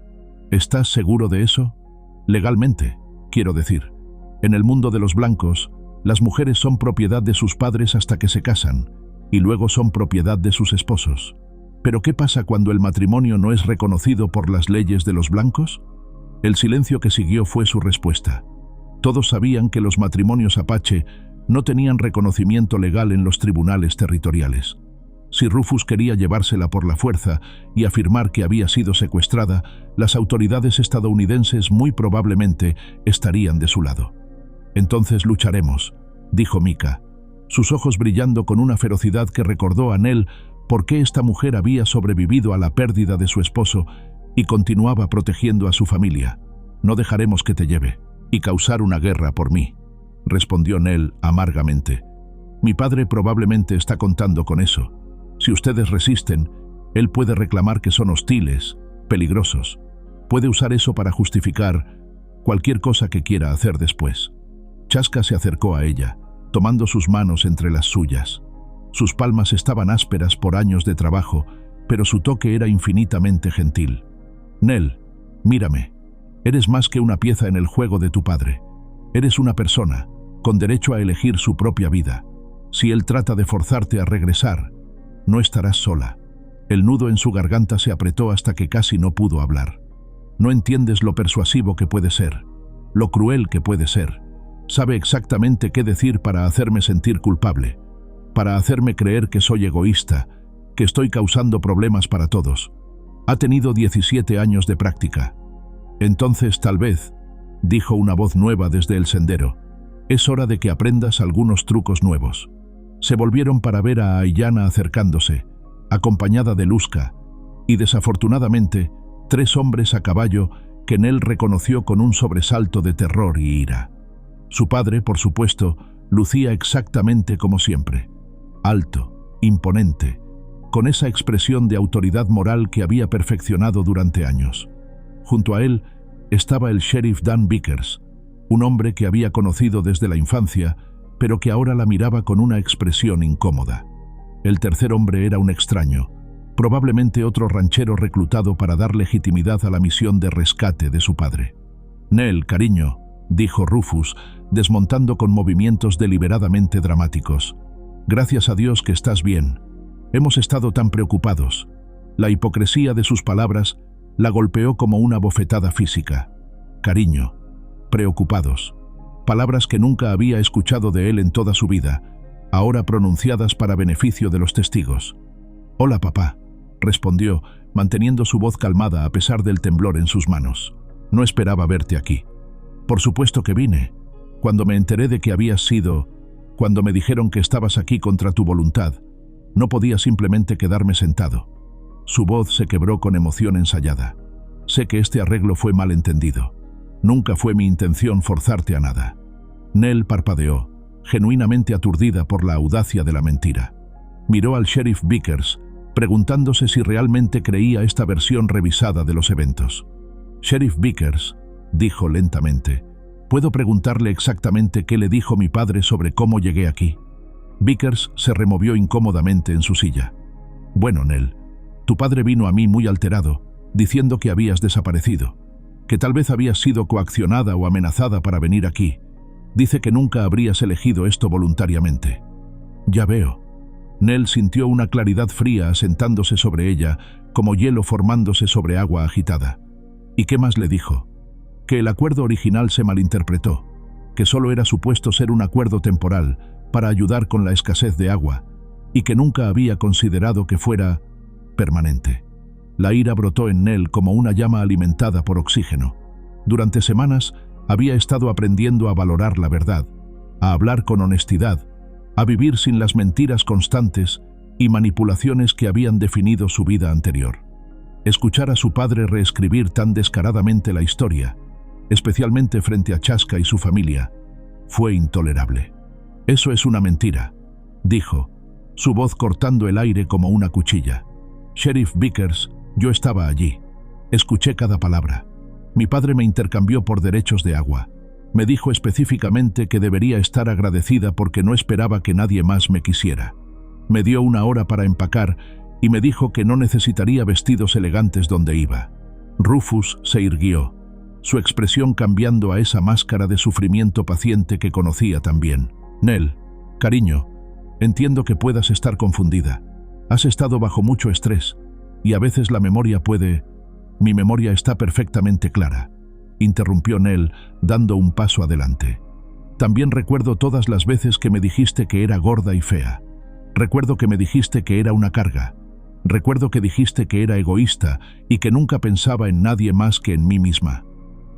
¿Estás seguro de eso? Legalmente, quiero decir. En el mundo de los blancos, las mujeres son propiedad de sus padres hasta que se casan, y luego son propiedad de sus esposos. ¿Pero qué pasa cuando el matrimonio no es reconocido por las leyes de los blancos? El silencio que siguió fue su respuesta. Todos sabían que los matrimonios apache no tenían reconocimiento legal en los tribunales territoriales. Si Rufus quería llevársela por la fuerza y afirmar que había sido secuestrada, las autoridades estadounidenses muy probablemente estarían de su lado. «Entonces lucharemos», dijo Micah, sus ojos brillando con una ferocidad que recordó a Nell por qué esta mujer había sobrevivido a la pérdida de su esposo y continuaba protegiendo a su familia. «No dejaremos que te lleve y causar una guerra por mí», respondió Nell amargamente. «Mi padre probablemente está contando con eso. Si ustedes resisten, él puede reclamar que son hostiles, peligrosos. Puede usar eso para justificar cualquier cosa que quiera hacer después». Chaska se acercó a ella, tomando sus manos entre las suyas. Sus palmas estaban ásperas por años de trabajo, pero su toque era infinitamente gentil. «Nell, mírame. Eres más que una pieza en el juego de tu padre. Eres una persona, con derecho a elegir su propia vida. Si él trata de forzarte a regresar, no estarás sola». El nudo en su garganta se apretó hasta que casi no pudo hablar. «No entiendes lo persuasivo que puede ser, lo cruel que puede ser. Sabe exactamente qué decir para hacerme sentir culpable, para hacerme creer que soy egoísta, que estoy causando problemas para todos. Ha tenido 17 años de práctica». «Entonces, tal vez», dijo una voz nueva desde el sendero, «es hora de que aprendas algunos trucos nuevos». Se volvieron para ver a Aiyana acercándose, acompañada de Luzca, y desafortunadamente, 3 hombres a caballo que Nell reconoció con un sobresalto de terror y ira. Su padre, por supuesto, lucía exactamente como siempre, alto, imponente, con esa expresión de autoridad moral que había perfeccionado durante años. Junto a él estaba el sheriff Dan Vickers, un hombre que había conocido desde la infancia, pero que ahora la miraba con una expresión incómoda. El tercer hombre era un extraño, probablemente otro ranchero reclutado para dar legitimidad a la misión de rescate de su padre. «Nell, cariño», dijo Rufus, desmontando con movimientos deliberadamente dramáticos. «Gracias a Dios que estás bien. Hemos estado tan preocupados». La hipocresía de sus palabras la golpeó como una bofetada física. «Cariño, preocupados». Palabras que nunca había escuchado de él en toda su vida, ahora pronunciadas para beneficio de los testigos. «Hola, papá», respondió, manteniendo su voz calmada a pesar del temblor en sus manos. «No esperaba verte aquí». «Por supuesto que vine. Cuando me enteré de que habías sido, cuando me dijeron que estabas aquí contra tu voluntad, no podía simplemente quedarme sentado». Su voz se quebró con emoción ensayada. «Sé que este arreglo fue mal entendido. Nunca fue mi intención forzarte a nada». Nell parpadeó, genuinamente aturdida por la audacia de la mentira. Miró al sheriff Vickers, preguntándose si realmente creía esta versión revisada de los eventos. «Sheriff Vickers», dijo lentamente, «¿puedo preguntarle exactamente qué le dijo mi padre sobre cómo llegué aquí?» Vickers se removió incómodamente en su silla. «Bueno, Nell, tu padre vino a mí muy alterado, diciendo que habías desaparecido, que tal vez habías sido coaccionada o amenazada para venir aquí. Dice que nunca habrías elegido esto voluntariamente». «Ya veo». Nell sintió una claridad fría asentándose sobre ella, como hielo formándose sobre agua agitada. «¿Y qué más le dijo?» «Que el acuerdo original se malinterpretó, que solo era supuesto ser un acuerdo temporal para ayudar con la escasez de agua, y que nunca había considerado que fuera permanente». La ira brotó en Nell como una llama alimentada por oxígeno. Durante semanas había estado aprendiendo a valorar la verdad, a hablar con honestidad, a vivir sin las mentiras constantes y manipulaciones que habían definido su vida anterior. Escuchar a su padre reescribir tan descaradamente la historia, especialmente frente a Chaska y su familia, fue intolerable. «Eso es una mentira», dijo, su voz cortando el aire como una cuchilla. Sheriff Vickers, yo estaba allí. Escuché cada palabra. Mi padre me intercambió por derechos de agua. Me dijo específicamente que debería estar agradecida porque no esperaba que nadie más me quisiera. Me dio una hora para empacar y me dijo que no necesitaría vestidos elegantes donde iba. Rufus se irguió, su expresión cambiando a esa máscara de sufrimiento paciente que conocía tan bien. Nell, cariño, entiendo que puedas estar confundida. Has estado bajo mucho estrés y a veces la memoria puede... Mi memoria está perfectamente clara, interrumpió Nell, dando un paso adelante. También recuerdo todas las veces que me dijiste que era gorda y fea. Recuerdo que me dijiste que era una carga. Recuerdo que dijiste que era egoísta y que nunca pensaba en nadie más que en mí misma.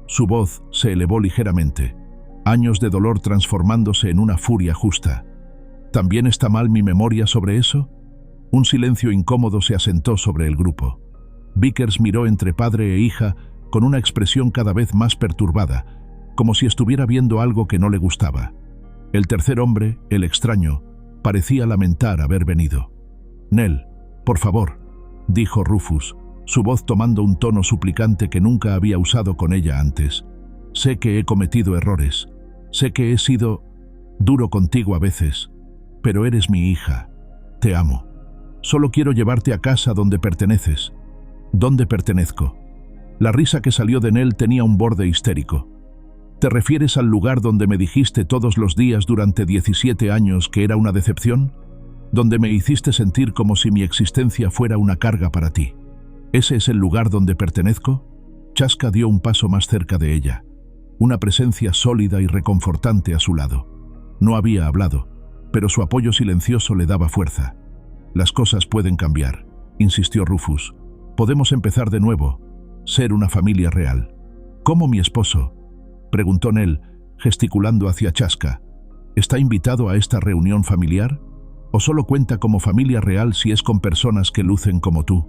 Su voz se elevó ligeramente, años de dolor transformándose en una furia justa. ¿También está mal mi memoria sobre eso? Un silencio incómodo se asentó sobre el grupo. Vickers miró entre padre e hija con una expresión cada vez más perturbada, como si estuviera viendo algo que no le gustaba. El tercer hombre, el extraño, parecía lamentar haber venido. Nell, por favor, dijo Rufus, su voz tomando un tono suplicante que nunca había usado con ella antes. Sé que he cometido errores, sé que he sido duro contigo a veces, pero eres mi hija. Te amo. Solo quiero llevarte a casa donde perteneces. ¿Dónde pertenezco? La risa que salió de Nell tenía un borde histérico. ¿Te refieres al lugar donde me dijiste todos los días durante 17 años que era una decepción? Donde me hiciste sentir como si mi existencia fuera una carga para ti. ¿Ese es el lugar donde pertenezco? Chaska dio un paso más cerca de ella, una presencia sólida y reconfortante a su lado. No había hablado, pero su apoyo silencioso le daba fuerza. Las cosas pueden cambiar, insistió Rufus. Podemos empezar de nuevo, ser una familia real. ¿Cómo mi esposo?, preguntó Nell, gesticulando hacia Chaska. ¿Está invitado a esta reunión familiar? ¿O solo cuenta como familia real si es con personas que lucen como tú?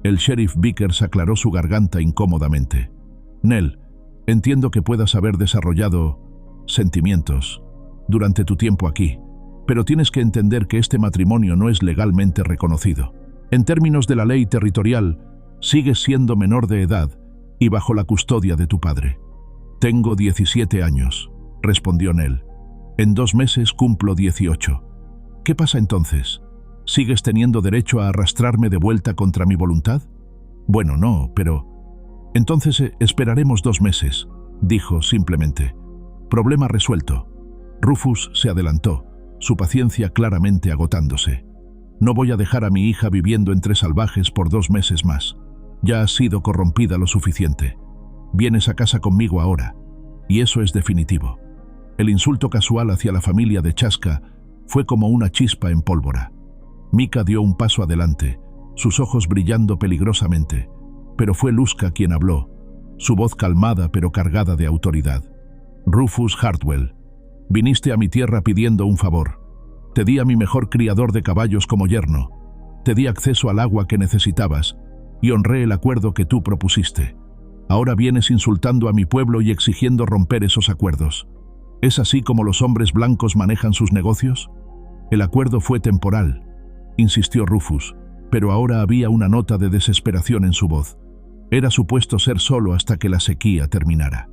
El sheriff Vickers aclaró su garganta incómodamente. Nell, entiendo que puedas haber desarrollado sentimientos durante tu tiempo aquí, pero tienes que entender que este matrimonio no es legalmente reconocido. En términos de la ley territorial, sigues siendo menor de edad y bajo la custodia de tu padre. Tengo 17 años, respondió Nell. En 2 meses cumplo 18. ¿Qué pasa entonces? ¿Sigues teniendo derecho a arrastrarme de vuelta contra mi voluntad? Bueno, no, pero... Entonces esperaremos 2 meses, dijo simplemente. Problema resuelto. Rufus se adelantó, su paciencia claramente agotándose. No voy a dejar a mi hija viviendo entre salvajes por 2 meses más. Ya has sido corrompida lo suficiente. Vienes a casa conmigo ahora, y eso es definitivo. El insulto casual hacia la familia de Chaska fue como una chispa en pólvora. Mika dio un paso adelante, sus ojos brillando peligrosamente, pero fue Luzca quien habló, su voz calmada pero cargada de autoridad. Rufus Hartwell, viniste a mi tierra pidiendo un favor. Te di a mi mejor criador de caballos como yerno. Te di acceso al agua que necesitabas y honré el acuerdo que tú propusiste. Ahora vienes insultando a mi pueblo y exigiendo romper esos acuerdos. ¿Es así como los hombres blancos manejan sus negocios? El acuerdo fue temporal, insistió Rufus, pero ahora había una nota de desesperación en su voz. Era supuesto ser solo hasta que la sequía terminara.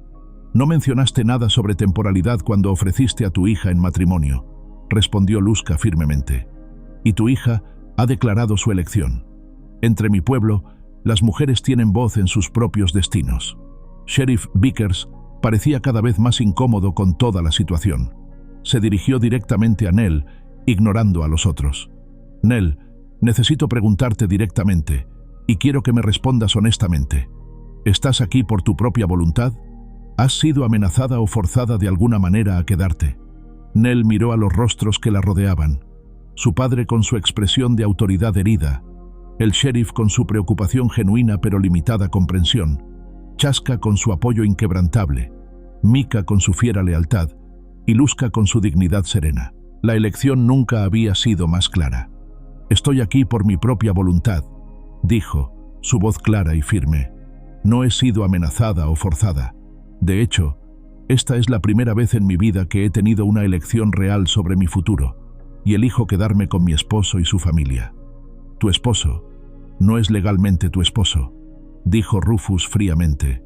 No mencionaste nada sobre temporalidad cuando ofreciste a tu hija en matrimonio, respondió Luzca firmemente. Y tu hija ha declarado su elección. Entre mi pueblo, las mujeres tienen voz en sus propios destinos. Sheriff Vickers parecía cada vez más incómodo con toda la situación. Se dirigió directamente a Nell, ignorando a los otros. Nell, necesito preguntarte directamente, y quiero que me respondas honestamente. ¿Estás aquí por tu propia voluntad? ¿Has sido amenazada o forzada de alguna manera a quedarte? Nell miró a los rostros que la rodeaban. Su padre con su expresión de autoridad herida, el sheriff con su preocupación genuina pero limitada comprensión, Chaska con su apoyo inquebrantable, Mika con su fiera lealtad y Luzca con su dignidad serena. La elección nunca había sido más clara. Estoy aquí por mi propia voluntad, dijo, su voz clara y firme. No he sido amenazada o forzada. De hecho, esta es la primera vez en mi vida que he tenido una elección real sobre mi futuro, y elijo quedarme con mi esposo y su familia. Tu esposo no es legalmente tu esposo, dijo Rufus fríamente,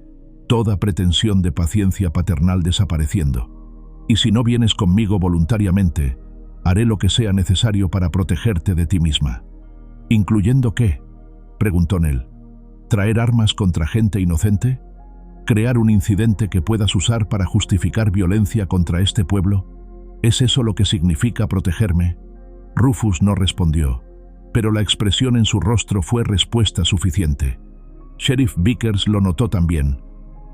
toda pretensión de paciencia paternal desapareciendo. Y si no vienes conmigo voluntariamente, haré lo que sea necesario para protegerte de ti misma. ¿Incluyendo qué?, preguntó Nell. ¿Traer armas contra gente inocente? ¿Crear un incidente que puedas usar para justificar violencia contra este pueblo? ¿Es eso lo que significa protegerme? Rufus no respondió, pero la expresión en su rostro fue respuesta suficiente. Sheriff Vickers lo notó también,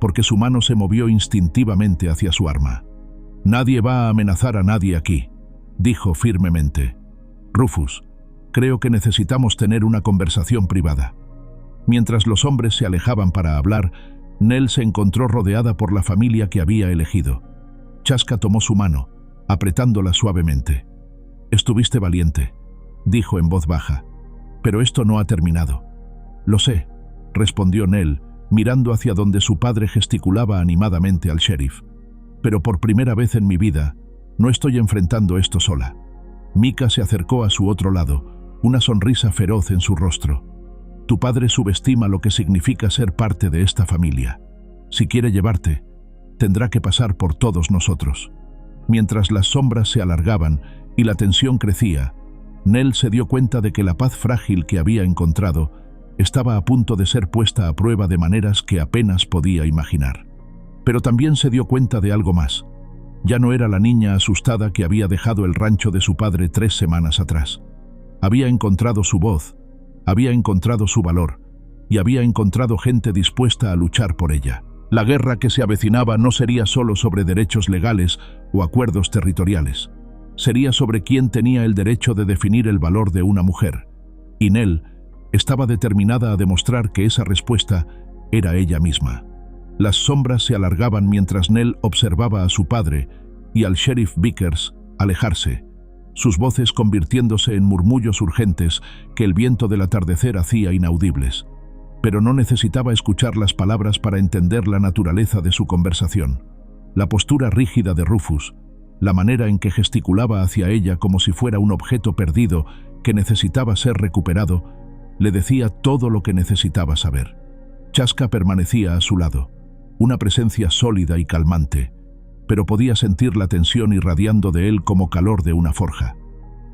porque su mano se movió instintivamente hacia su arma. «Nadie va a amenazar a nadie aquí», dijo firmemente. «Rufus, creo que necesitamos tener una conversación privada». Mientras los hombres se alejaban para hablar, Nell se encontró rodeada por la familia que había elegido. Chaska tomó su mano, apretándola suavemente. «Estuviste valiente», dijo en voz baja, «pero esto no ha terminado». «Lo sé», respondió Nell, mirando hacia donde su padre gesticulaba animadamente al sheriff. «Pero por primera vez en mi vida, no estoy enfrentando esto sola». Micah se acercó a su otro lado, una sonrisa feroz en su rostro. «Tu padre subestima lo que significa ser parte de esta familia. Si quiere llevarte, tendrá que pasar por todos nosotros». Mientras las sombras se alargaban y la tensión crecía, Nell se dio cuenta de que la paz frágil que había encontrado estaba a punto de ser puesta a prueba de maneras que apenas podía imaginar. Pero también se dio cuenta de algo más. Ya no era la niña asustada que había dejado el rancho de su padre 3 semanas atrás. Había encontrado su voz, había encontrado su valor, y había encontrado gente dispuesta a luchar por ella. La guerra que se avecinaba no sería solo sobre derechos legales o acuerdos territoriales. Sería sobre quién tenía el derecho de definir el valor de una mujer. Y Nell estaba determinada a demostrar que esa respuesta era ella misma. Las sombras se alargaban mientras Nell observaba a su padre y al sheriff Vickers alejarse, sus voces convirtiéndose en murmullos urgentes que el viento del atardecer hacía inaudibles. Pero no necesitaba escuchar las palabras para entender la naturaleza de su conversación. La postura rígida de Rufus, la manera en que gesticulaba hacia ella como si fuera un objeto perdido que necesitaba ser recuperado, le decía todo lo que necesitaba saber. Chaska permanecía a su lado, una presencia sólida y calmante, pero podía sentir la tensión irradiando de él como calor de una forja.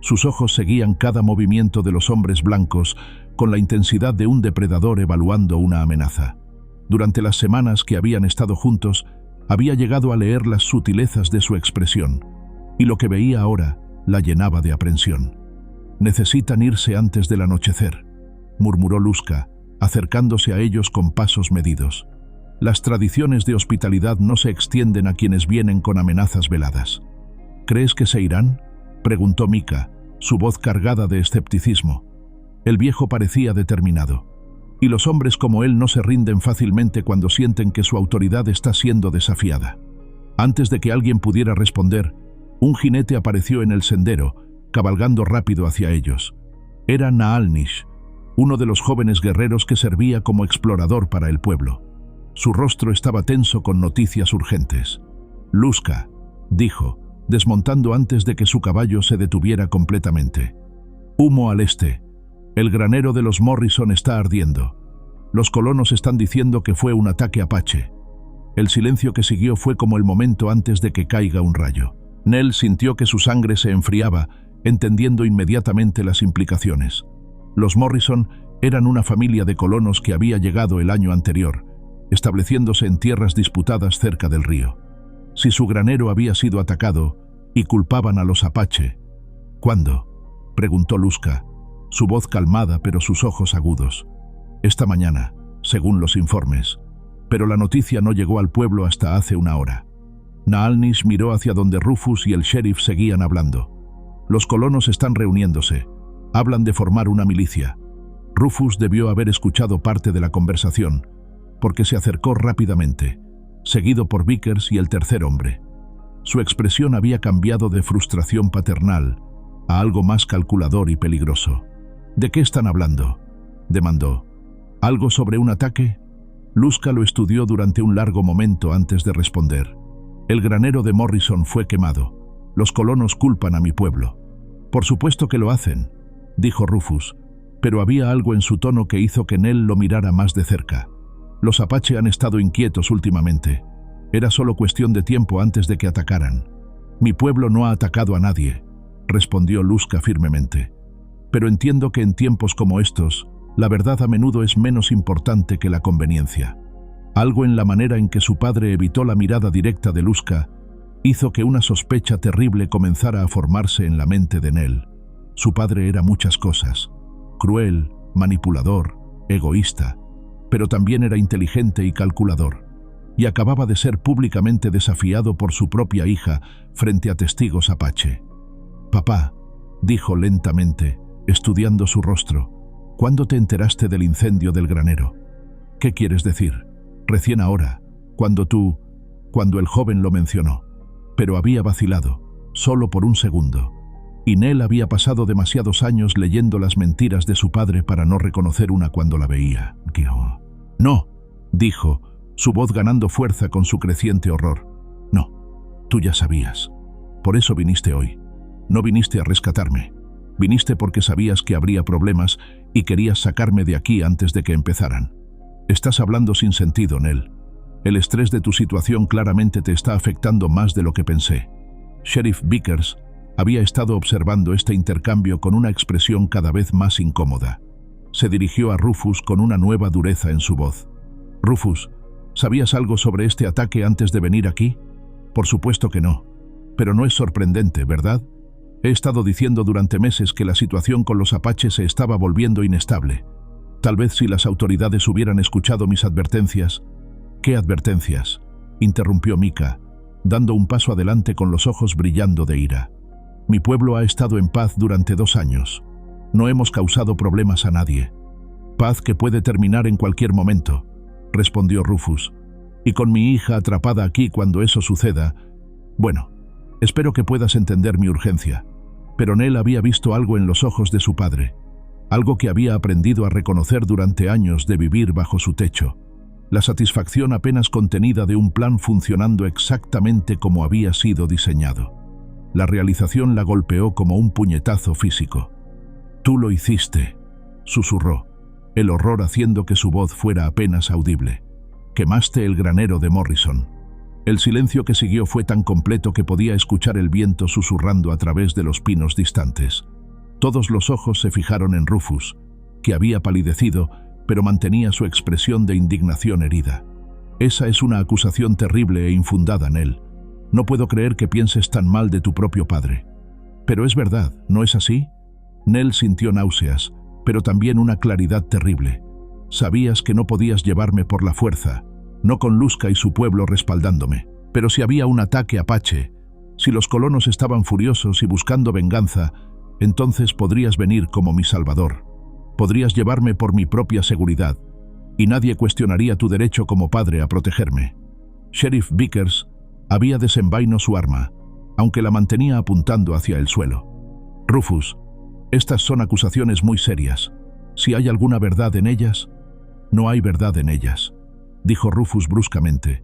Sus ojos seguían cada movimiento de los hombres blancos con la intensidad de un depredador evaluando una amenaza. Durante las semanas que habían estado juntos, había llegado a leer las sutilezas de su expresión, y lo que veía ahora la llenaba de aprensión. «Necesitan irse antes del anochecer», murmuró Luzca, acercándose a ellos con pasos medidos. «Las tradiciones de hospitalidad no se extienden a quienes vienen con amenazas veladas». «¿Crees que se irán?», preguntó Micah, su voz cargada de escepticismo. El viejo parecía determinado. Y los hombres como él no se rinden fácilmente cuando sienten que su autoridad está siendo desafiada. Antes de que alguien pudiera responder, un jinete apareció en el sendero, cabalgando rápido hacia ellos. Era Naalnish, uno de los jóvenes guerreros que servía como explorador para el pueblo. Su rostro estaba tenso con noticias urgentes. «Luzca», dijo, desmontando antes de que su caballo se detuviera completamente. «Humo al este. El granero de los Morrison está ardiendo. Los colonos están diciendo que fue un ataque apache». El silencio que siguió fue como el momento antes de que caiga un rayo. Nell sintió que su sangre se enfriaba, entendiendo inmediatamente las implicaciones. Los Morrison eran una familia de colonos que había llegado el año anterior, estableciéndose en tierras disputadas cerca del río. Si su granero había sido atacado, y culpaban a los apache. «¿Cuándo?», preguntó Luzca, su voz calmada pero sus ojos agudos. «Esta mañana, según los informes, pero la noticia no llegó al pueblo hasta hace una hora». Naalnish miró hacia donde Rufus y el sheriff seguían hablando. «Los colonos están reuniéndose. Hablan de formar una milicia». Rufus debió haber escuchado parte de la conversación, porque se acercó rápidamente, seguido por Vickers y el tercer hombre. Su expresión había cambiado de frustración paternal a algo más calculador y peligroso. «¿De qué están hablando?», demandó. «¿Algo sobre un ataque?». Luzca lo estudió durante un largo momento antes de responder. «El granero de Morrison fue quemado. Los colonos culpan a mi pueblo». Por supuesto que lo hacen, dijo Rufus, pero había algo en su tono que hizo que Nell lo mirara más de cerca. Los Apache han estado inquietos últimamente. Era solo cuestión de tiempo antes de que atacaran. Mi pueblo no ha atacado a nadie, respondió Luzca firmemente. Pero entiendo que en tiempos como estos, la verdad a menudo es menos importante que la conveniencia. Algo en la manera en que su padre evitó la mirada directa de Luzca hizo que una sospecha terrible comenzara a formarse en la mente de Nell. Su padre era muchas cosas: cruel, manipulador, egoísta, pero también era inteligente y calculador, y acababa de ser públicamente desafiado por su propia hija frente a testigos apache. «Papá», dijo lentamente, estudiando su rostro, «¿cuándo te enteraste del incendio del granero? ¿Qué quieres decir? Recién ahora, cuando el joven lo mencionó». Pero había vacilado, solo por un segundo. Y Nell había pasado demasiados años leyendo las mentiras de su padre para no reconocer una cuando la veía. «No», dijo, su voz ganando fuerza con su creciente horror. «No, tú ya sabías. Por eso viniste hoy. No viniste a rescatarme. Viniste porque sabías que habría problemas y querías sacarme de aquí antes de que empezaran. Estás hablando sin sentido, Nell. El estrés de tu situación claramente te está afectando más de lo que pensé». Sheriff Vickers había estado observando este intercambio con una expresión cada vez más incómoda. Se dirigió a Rufus con una nueva dureza en su voz. «Rufus, ¿sabías algo sobre este ataque antes de venir aquí?» «Por supuesto que no. Pero no es sorprendente, ¿verdad? He estado diciendo durante meses que la situación con los apaches se estaba volviendo inestable. Tal vez si las autoridades hubieran escuchado mis advertencias». «¿Qué advertencias?», interrumpió Mika, dando un paso adelante con los ojos brillando de ira. «Mi pueblo ha estado en paz durante 2 años. No hemos causado problemas a nadie. Paz que puede terminar en cualquier momento», respondió Rufus. «Y con mi hija atrapada aquí cuando eso suceda, bueno, espero que puedas entender mi urgencia». Pero Nell había visto algo en los ojos de su padre, algo que había aprendido a reconocer durante años de vivir bajo su techo. La satisfacción apenas contenida de un plan funcionando exactamente como había sido diseñado. La realización la golpeó como un puñetazo físico. «Tú lo hiciste», susurró, el horror haciendo que su voz fuera apenas audible. «Quemaste el granero de Morrison». El silencio que siguió fue tan completo que podía escuchar el viento susurrando a través de los pinos distantes. Todos los ojos se fijaron en Rufus, que había palidecido, pero mantenía su expresión de indignación herida. «Esa es una acusación terrible e infundada, Nell. No puedo creer que pienses tan mal de tu propio padre». «Pero es verdad, ¿no es así?» Nell sintió náuseas, pero también una claridad terrible. «Sabías que no podías llevarme por la fuerza, no con Luzca y su pueblo respaldándome. Pero si había un ataque apache, si los colonos estaban furiosos y buscando venganza, entonces podrías venir como mi salvador. Podrías llevarme por mi propia seguridad, y nadie cuestionaría tu derecho como padre a protegerme». Sheriff Vickers había desenvainado su arma, aunque la mantenía apuntando hacia el suelo. «Rufus, estas son acusaciones muy serias. Si hay alguna verdad en ellas». «No hay verdad en ellas», dijo Rufus bruscamente,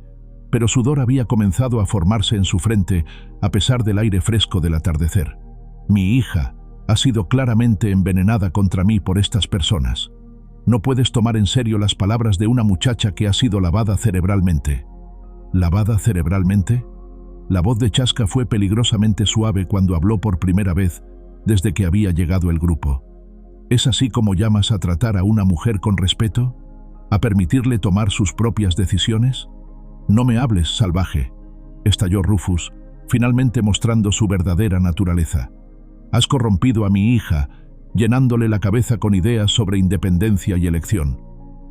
pero sudor había comenzado a formarse en su frente a pesar del aire fresco del atardecer. «Mi hija ha sido claramente envenenada contra mí por estas personas. No puedes tomar en serio las palabras de una muchacha que ha sido lavada cerebralmente». «¿Lavada cerebralmente?». La voz de Chaska fue peligrosamente suave cuando habló por primera vez desde que había llegado el grupo. «¿Es así como llamas a tratar a una mujer con respeto? ¿A permitirle tomar sus propias decisiones?». «No me hables, salvaje», estalló Rufus, finalmente mostrando su verdadera naturaleza. «Has corrompido a mi hija, llenándole la cabeza con ideas sobre independencia y elección.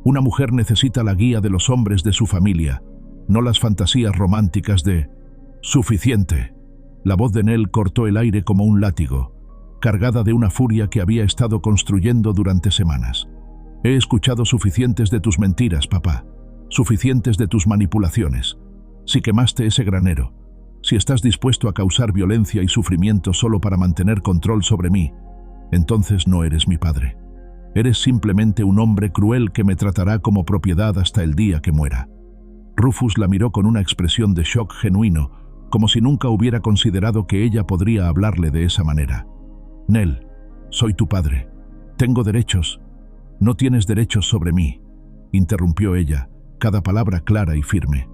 Una mujer necesita la guía de los hombres de su familia, no las fantasías románticas de...». «Suficiente». La voz de Nell cortó el aire como un látigo, cargada de una furia que había estado construyendo durante semanas. «He escuchado suficientes de tus mentiras, papá. Suficientes de tus manipulaciones. Si quemaste ese granero, si estás dispuesto a causar violencia y sufrimiento solo para mantener control sobre mí, entonces no eres mi padre. Eres simplemente un hombre cruel que me tratará como propiedad hasta el día que muera». Rufus la miró con una expresión de shock genuino, como si nunca hubiera considerado que ella podría hablarle de esa manera. Nell, soy tu padre. Tengo derechos. No tienes derechos sobre mí, interrumpió ella, cada palabra clara y firme.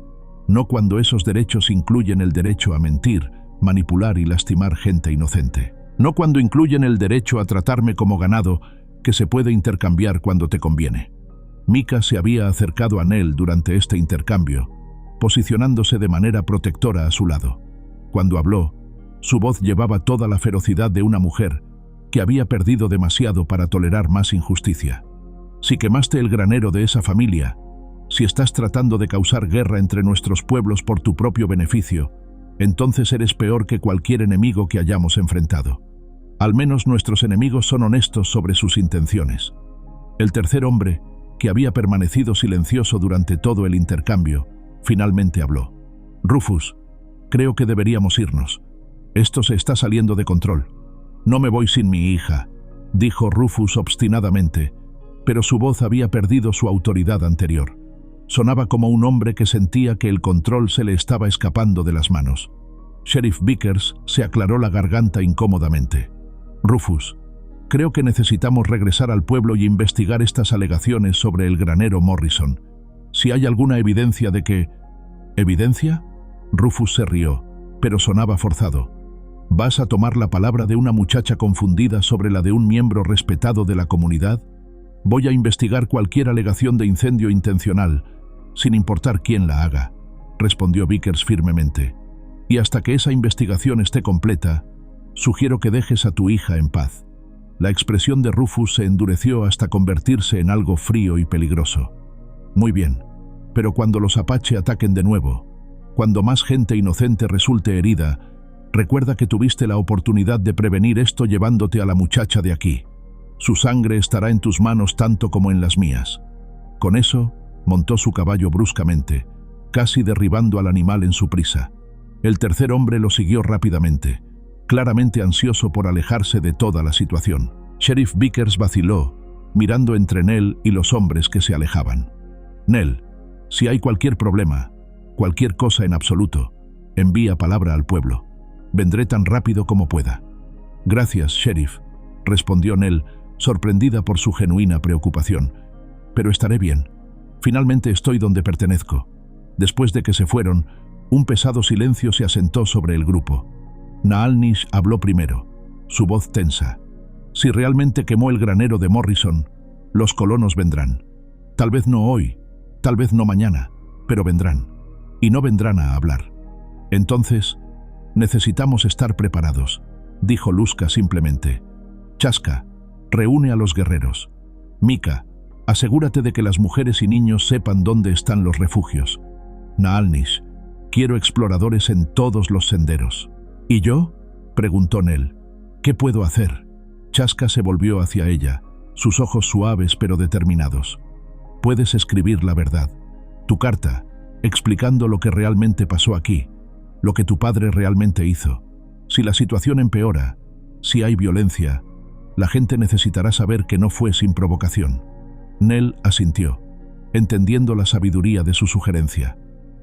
No cuando esos derechos incluyen el derecho a mentir, manipular y lastimar gente inocente. No cuando incluyen el derecho a tratarme como ganado que se puede intercambiar cuando te conviene. Micah se había acercado a Nell durante este intercambio, posicionándose de manera protectora a su lado. Cuando habló, su voz llevaba toda la ferocidad de una mujer que había perdido demasiado para tolerar más injusticia. Si quemaste el granero de esa familia, si estás tratando de causar guerra entre nuestros pueblos por tu propio beneficio, entonces eres peor que cualquier enemigo que hayamos enfrentado. Al menos nuestros enemigos son honestos sobre sus intenciones. El tercer hombre, que había permanecido silencioso durante todo el intercambio, finalmente habló. Rufus, creo que deberíamos irnos. Esto se está saliendo de control. No me voy sin mi hija, dijo Rufus obstinadamente, pero su voz había perdido su autoridad anterior. Sonaba como un hombre que sentía que el control se le estaba escapando de las manos. Sheriff Vickers se aclaró la garganta incómodamente. Rufus, creo que necesitamos regresar al pueblo y investigar estas alegaciones sobre el granero Morrison. Si hay alguna evidencia de que... ¿Evidencia? Rufus se rió, pero sonaba forzado. ¿Vas a tomar la palabra de una muchacha confundida sobre la de un miembro respetado de la comunidad? Voy a investigar cualquier alegación de incendio intencional, sin importar quién la haga, respondió Vickers firmemente. Y hasta que esa investigación esté completa, sugiero que dejes a tu hija en paz. La expresión de Rufus se endureció hasta convertirse en algo frío y peligroso. Muy bien, pero cuando los Apache ataquen de nuevo, cuando más gente inocente resulte herida, recuerda que tuviste la oportunidad de prevenir esto llevándote a la muchacha de aquí. Su sangre estará en tus manos tanto como en las mías. Con eso, montó su caballo bruscamente, casi derribando al animal en su prisa. El tercer hombre lo siguió rápidamente, claramente ansioso por alejarse de toda la situación. Sheriff Vickers vaciló, mirando entre Nell y los hombres que se alejaban. Nell, si hay cualquier problema, cualquier cosa en absoluto, envía palabra al pueblo. Vendré tan rápido como pueda. Gracias, Sheriff, respondió Nell, sorprendida por su genuina preocupación. Pero estaré bien. Finalmente estoy donde pertenezco. Después de que se fueron, un pesado silencio se asentó sobre el grupo. Naalnish habló primero, su voz tensa. Si realmente quemó el granero de Morrison, los colonos vendrán. Tal vez no hoy, tal vez no mañana, pero vendrán. Y no vendrán a hablar. Entonces, necesitamos estar preparados, dijo Luzca simplemente. Chaska, reúne a los guerreros. Micah, asegúrate de que las mujeres y niños sepan dónde están los refugios. Naalnish, quiero exploradores en todos los senderos. ¿Y yo?, preguntó Nell. ¿Qué puedo hacer? Chaska se volvió hacia ella, sus ojos suaves pero determinados. Puedes escribir la verdad. Tu carta, explicando lo que realmente pasó aquí, lo que tu padre realmente hizo. Si la situación empeora, si hay violencia, la gente necesitará saber que no fue sin provocación. Nell asintió, entendiendo la sabiduría de su sugerencia.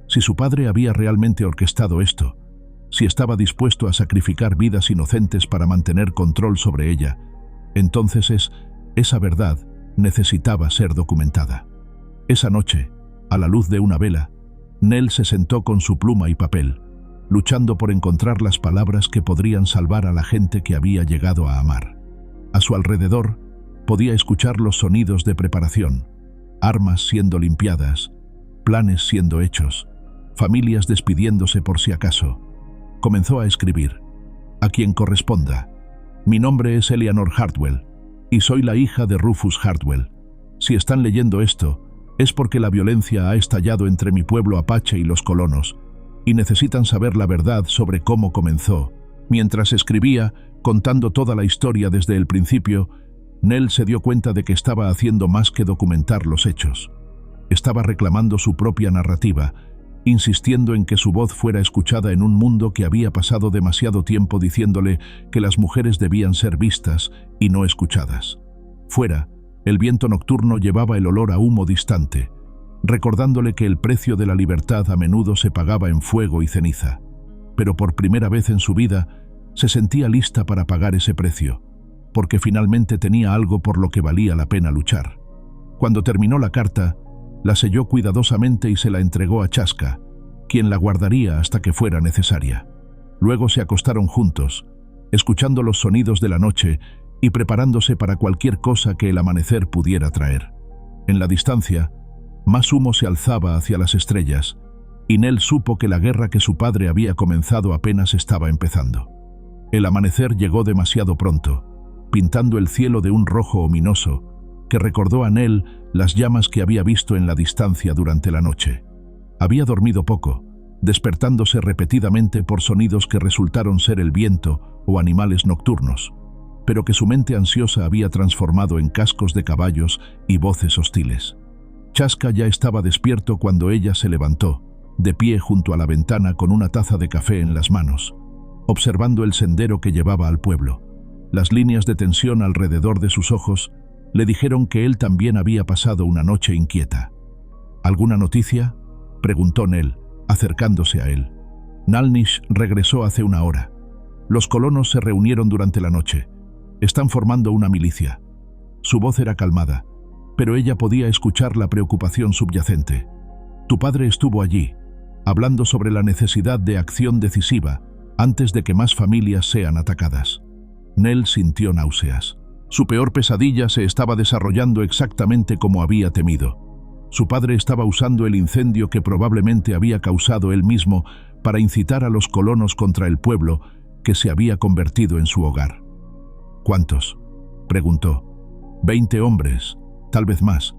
Si su padre había realmente orquestado esto, si estaba dispuesto a sacrificar vidas inocentes para mantener control sobre ella, entonces esa verdad necesitaba ser documentada. Esa noche, a la luz de una vela, Nell se sentó con su pluma y papel, luchando por encontrar las palabras que podrían salvar a la gente que había llegado a amar. A su alrededor, podía escuchar los sonidos de preparación, armas siendo limpiadas, planes siendo hechos, familias despidiéndose por si acaso. Comenzó a escribir. A quien corresponda. Mi nombre es Eleanor Hartwell, y soy la hija de Rufus Hartwell. Si están leyendo esto, es porque la violencia ha estallado entre mi pueblo Apache y los colonos, y necesitan saber la verdad sobre cómo comenzó. Mientras escribía, contando toda la historia desde el principio, Nell se dio cuenta de que estaba haciendo más que documentar los hechos. Estaba reclamando su propia narrativa, insistiendo en que su voz fuera escuchada en un mundo que había pasado demasiado tiempo diciéndole que las mujeres debían ser vistas y no escuchadas. Fuera, el viento nocturno llevaba el olor a humo distante, recordándole que el precio de la libertad a menudo se pagaba en fuego y ceniza. Pero por primera vez en su vida, se sentía lista para pagar ese precio, porque finalmente tenía algo por lo que valía la pena luchar. Cuando terminó la carta, la selló cuidadosamente y se la entregó a Chaska, quien la guardaría hasta que fuera necesaria. Luego se acostaron juntos, escuchando los sonidos de la noche y preparándose para cualquier cosa que el amanecer pudiera traer. En la distancia, más humo se alzaba hacia las estrellas, y Nell supo que la guerra que su padre había comenzado apenas estaba empezando. El amanecer llegó demasiado pronto, pintando el cielo de un rojo ominoso que recordó a Nell las llamas que había visto en la distancia durante la noche. Había dormido poco, despertándose repetidamente por sonidos que resultaron ser el viento o animales nocturnos, pero que su mente ansiosa había transformado en cascos de caballos y voces hostiles. Chaska ya estaba despierto cuando ella se levantó, de pie junto a la ventana con una taza de café en las manos, observando el sendero que llevaba al pueblo. Las líneas de tensión alrededor de sus ojos le dijeron que él también había pasado una noche inquieta. ¿Alguna noticia?, preguntó Nell, acercándose a él. Nalnish regresó hace una hora. Los colonos se reunieron durante la noche. Están formando una milicia. Su voz era calmada, pero ella podía escuchar la preocupación subyacente. Tu padre estuvo allí, hablando sobre la necesidad de acción decisiva antes de que más familias sean atacadas. Nell sintió náuseas. Su peor pesadilla se estaba desarrollando exactamente como había temido. Su padre estaba usando el incendio que probablemente había causado él mismo para incitar a los colonos contra el pueblo que se había convertido en su hogar. ¿Cuántos?, preguntó. 20 hombres, tal vez más.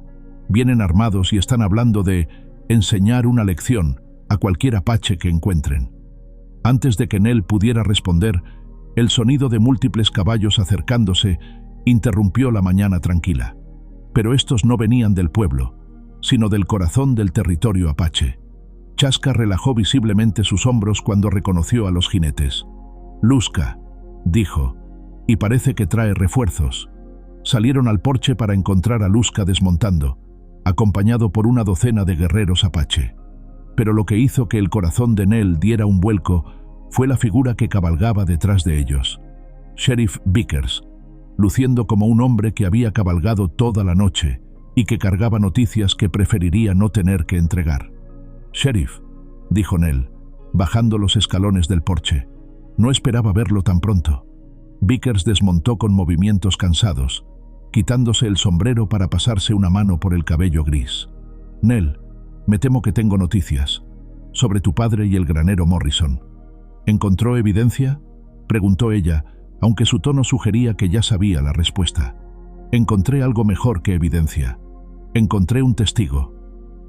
Vienen armados y están hablando de enseñar una lección a cualquier apache que encuentren. Antes de que Nell pudiera responder, el sonido de múltiples caballos acercándose interrumpió la mañana tranquila. Pero estos no venían del pueblo, sino del corazón del territorio apache. Chaska relajó visiblemente sus hombros cuando reconoció a los jinetes. «Luzca», dijo, «y parece que trae refuerzos». Salieron al porche para encontrar a Luzca desmontando, acompañado por una docena de guerreros apache. Pero lo que hizo que el corazón de Nell diera un vuelco fue la figura que cabalgaba detrás de ellos. Sheriff Vickers, luciendo como un hombre que había cabalgado toda la noche y que cargaba noticias que preferiría no tener que entregar. «Sheriff», dijo Nell, bajando los escalones del porche. No esperaba verlo tan pronto. Vickers desmontó con movimientos cansados, quitándose el sombrero para pasarse una mano por el cabello gris. «Nell, me temo que tengo noticias sobre tu padre y el granero Morrison». «¿Encontró evidencia?», preguntó ella, aunque su tono sugería que ya sabía la respuesta. «Encontré algo mejor que evidencia. Encontré un testigo».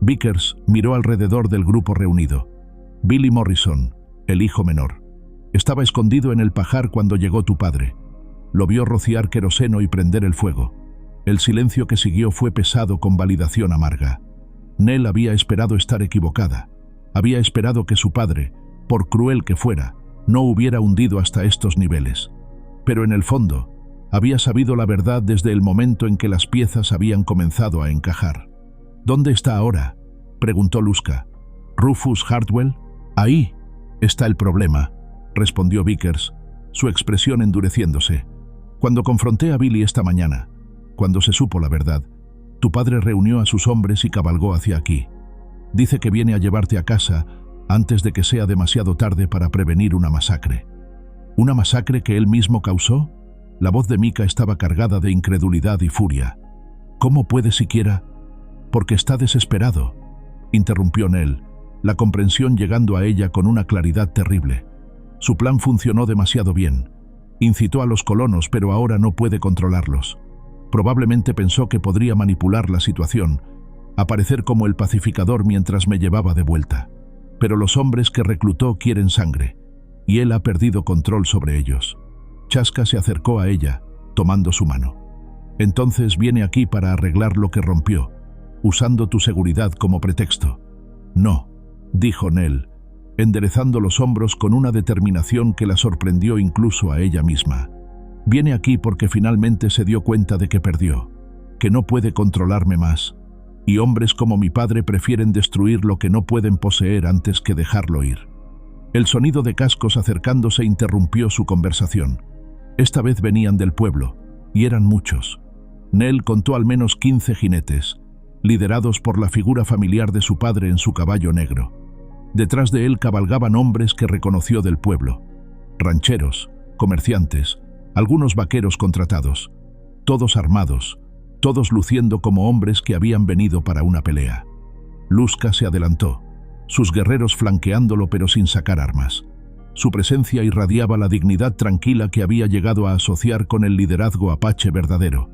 Vickers miró alrededor del grupo reunido. Billy Morrison, el hijo menor. Estaba escondido en el pajar cuando llegó tu padre. Lo vio rociar queroseno y prender el fuego. El silencio que siguió fue pesado con validación amarga. Nell había esperado estar equivocada. Había esperado que su padre, por cruel que fuera, no hubiera hundido hasta estos niveles. Pero en el fondo, había sabido la verdad desde el momento en que las piezas habían comenzado a encajar. «¿Dónde está ahora?», preguntó Luzca. «¿Rufus Hartwell?». «Ahí está el problema», respondió Vickers, su expresión endureciéndose. «Cuando confronté a Billy esta mañana, cuando se supo la verdad, tu padre reunió a sus hombres y cabalgó hacia aquí. Dice que viene a llevarte a casa antes de que sea demasiado tarde para prevenir una masacre». «¿Una masacre que él mismo causó?». La voz de Mika estaba cargada de incredulidad y furia. «¿Cómo puede siquiera?». «Porque está desesperado», interrumpió Nell, la comprensión llegando a ella con una claridad terrible. «Su plan funcionó demasiado bien. Incitó a los colonos, pero ahora no puede controlarlos. Probablemente pensó que podría manipular la situación, aparecer como el pacificador mientras me llevaba de vuelta. Pero los hombres que reclutó quieren sangre, y él ha perdido control sobre ellos». Chaska se acercó a ella, tomando su mano. «Entonces viene aquí para arreglar lo que rompió, usando tu seguridad como pretexto». «No», dijo Nell, enderezando los hombros con una determinación que la sorprendió incluso a ella misma. «Viene aquí porque finalmente se dio cuenta de que perdió, que no puede controlarme más, y hombres como mi padre prefieren destruir lo que no pueden poseer antes que dejarlo ir». El sonido de cascos acercándose interrumpió su conversación. Esta vez venían del pueblo, y eran muchos. Nell contó al menos 15 jinetes, liderados por la figura familiar de su padre en su caballo negro. Detrás de él cabalgaban hombres que reconoció del pueblo, rancheros, comerciantes, algunos vaqueros contratados, todos armados, todos luciendo como hombres que habían venido para una pelea. Luzca se adelantó, sus guerreros flanqueándolo pero sin sacar armas. Su presencia irradiaba la dignidad tranquila que había llegado a asociar con el liderazgo apache verdadero.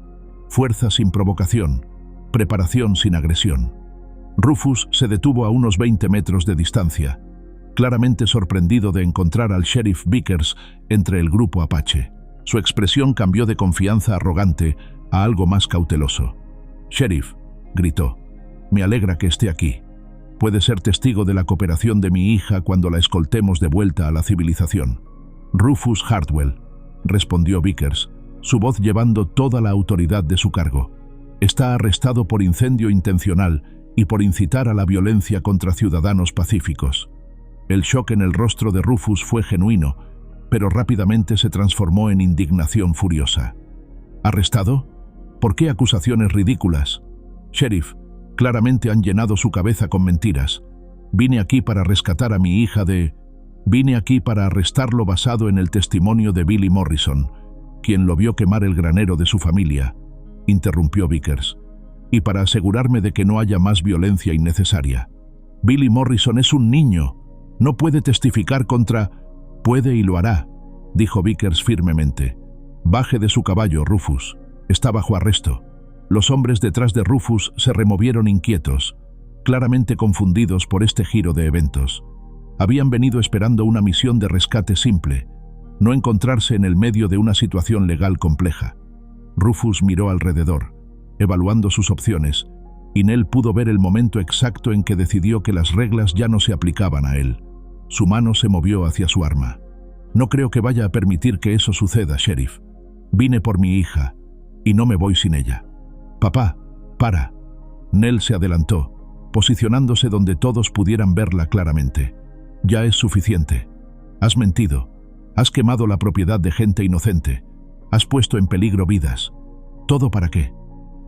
Fuerza sin provocación, preparación sin agresión. Rufus se detuvo a unos 20 metros de distancia, claramente sorprendido de encontrar al sheriff Vickers entre el grupo apache. Su expresión cambió de confianza arrogante a algo más cauteloso. «Sheriff», gritó, «me alegra que esté aquí. Puede ser testigo de la cooperación de mi hija cuando la escoltemos de vuelta a la civilización». «Rufus Hartwell», respondió Vickers, su voz llevando toda la autoridad de su cargo. «Está arrestado por incendio intencional y por incitar a la violencia contra ciudadanos pacíficos». El shock en el rostro de Rufus fue genuino, pero rápidamente se transformó en indignación furiosa. «¿Arrestado? ¿Por qué acusaciones ridículas? Sheriff, claramente han llenado su cabeza con mentiras. Vine aquí para rescatar a mi hija de... Vine aquí para arrestarlo basado en el testimonio de Billy Morrison, quien lo vio quemar el granero de su familia», interrumpió Vickers, «y para asegurarme de que no haya más violencia innecesaria. Billy Morrison es un niño. No puede testificar contra... Puede y lo hará», dijo Vickers firmemente. «Baje de su caballo, Rufus. Está bajo arresto». Los hombres detrás de Rufus se removieron inquietos, claramente confundidos por este giro de eventos. Habían venido esperando una misión de rescate simple, no encontrarse en el medio de una situación legal compleja. Rufus miró alrededor, evaluando sus opciones, y Nell pudo ver el momento exacto en que decidió que las reglas ya no se aplicaban a él. Su mano se movió hacia su arma. «No creo que vaya a permitir que eso suceda, sheriff. Vine por mi hija, y no me voy sin ella». «Papá, para». Nell se adelantó, posicionándose donde todos pudieran verla claramente. «Ya es suficiente. Has mentido. Has quemado la propiedad de gente inocente. Has puesto en peligro vidas. ¿Todo para qué?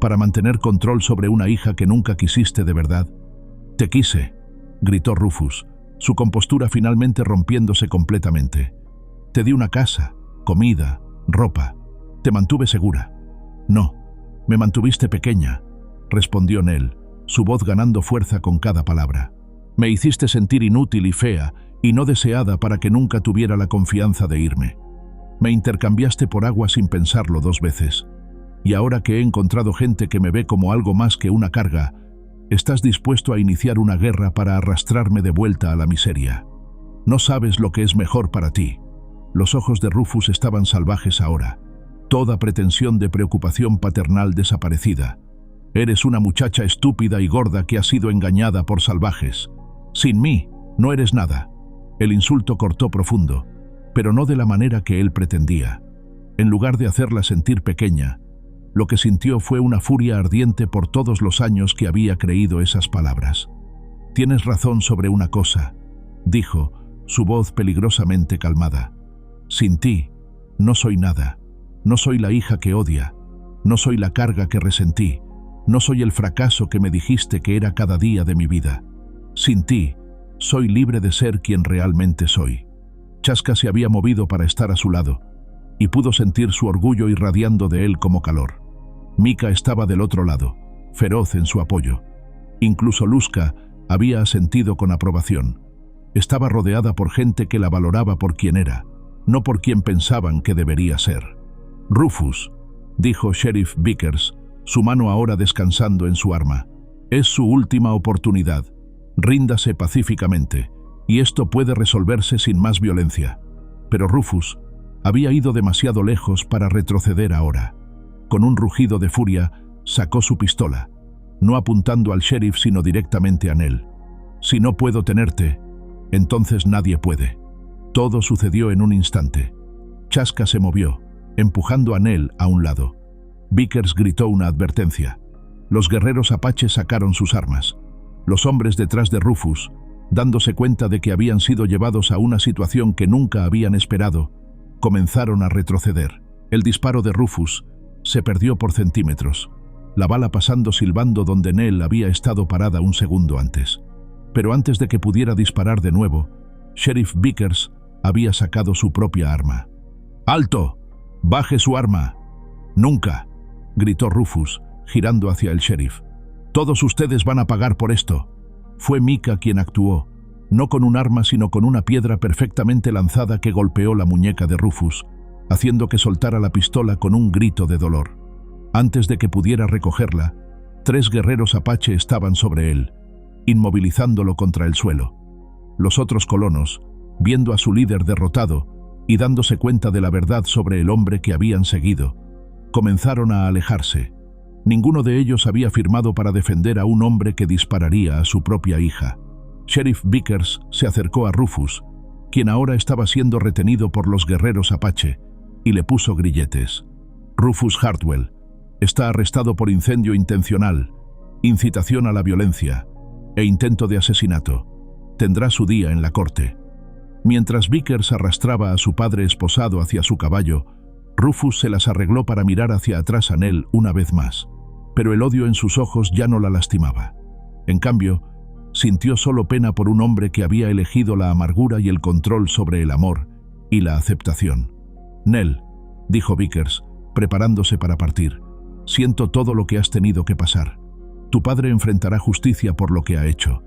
¿Para mantener control sobre una hija que nunca quisiste de verdad?» «Te quise», gritó Rufus, su compostura finalmente rompiéndose completamente. «Te di una casa, comida, ropa. Te mantuve segura». «No, me mantuviste pequeña», respondió Nell, su voz ganando fuerza con cada palabra. «Me hiciste sentir inútil y fea y no deseada para que nunca tuviera la confianza de irme. Me intercambiaste por agua sin pensarlo 2 veces. Y ahora que he encontrado gente que me ve como algo más que una carga, estás dispuesto a iniciar una guerra para arrastrarme de vuelta a la miseria. No sabes lo que es mejor para ti». Los ojos de Rufus estaban salvajes ahora, toda pretensión de preocupación paternal desaparecida. «Eres una muchacha estúpida y gorda que ha sido engañada por salvajes. Sin mí, no eres nada». El insulto cortó profundo, pero no de la manera que él pretendía. En lugar de hacerla sentir pequeña, lo que sintió fue una furia ardiente por todos los años que había creído esas palabras. «Tienes razón sobre una cosa», dijo, su voz peligrosamente calmada. «Sin ti, no soy nada. No soy la hija que odia. No soy la carga que resentí. No soy el fracaso que me dijiste que era cada día de mi vida. Sin ti, soy libre de ser quien realmente soy». Chaska se había movido para estar a su lado, y pudo sentir su orgullo irradiando de él como calor. Mika estaba del otro lado, feroz en su apoyo. Incluso Luzca había asentido con aprobación. Estaba rodeada por gente que la valoraba por quien era, no por quien pensaban que debería ser. «Rufus», dijo Sheriff Vickers, su mano ahora descansando en su arma, «es su última oportunidad. Ríndase pacíficamente, y esto puede resolverse sin más violencia». Pero Rufus había ido demasiado lejos para retroceder ahora. Con un rugido de furia, sacó su pistola, no apuntando al sheriff sino directamente a Nell. «Si no puedo tenerte, entonces nadie puede». Todo sucedió en un instante. Chaska se movió, empujando a Nell a un lado. Vickers gritó una advertencia. Los guerreros apaches sacaron sus armas. Los hombres detrás de Rufus, dándose cuenta de que habían sido llevados a una situación que nunca habían esperado, comenzaron a retroceder. El disparo de Rufus Se perdió por centímetros, la bala pasando silbando donde Nell había estado parada un segundo antes. Pero antes de que pudiera disparar de nuevo, Sheriff Vickers había sacado su propia arma. ¡Alto! ¡Baje su arma! ¡Nunca!, gritó Rufus, girando hacia el sheriff. «Todos ustedes van a pagar por esto». Fue Micah quien actuó, no con un arma sino con una piedra perfectamente lanzada que golpeó la muñeca de Rufus, haciendo que soltara la pistola con un grito de dolor. Antes de que pudiera recogerla, 3 guerreros apache estaban sobre él, inmovilizándolo contra el suelo. Los otros colonos, viendo a su líder derrotado y dándose cuenta de la verdad sobre el hombre que habían seguido, comenzaron a alejarse. Ninguno de ellos había firmado para defender a un hombre que dispararía a su propia hija. Sheriff Vickers se acercó a Rufus, quien ahora estaba siendo retenido por los guerreros apache, y le puso grilletes. Rufus Hartwell está arrestado por incendio intencional, incitación a la violencia e intento de asesinato. Tendrá su día en la corte. Mientras Vickers arrastraba a su padre esposado hacia su caballo, Rufus se las arregló para mirar hacia atrás a Nell una vez más, pero el odio en sus ojos ya no la lastimaba. En cambio, sintió solo pena por un hombre que había elegido la amargura y el control sobre el amor y la aceptación. «Nell», dijo Vickers, preparándose para partir, «siento todo lo que has tenido que pasar. Tu padre enfrentará justicia por lo que ha hecho.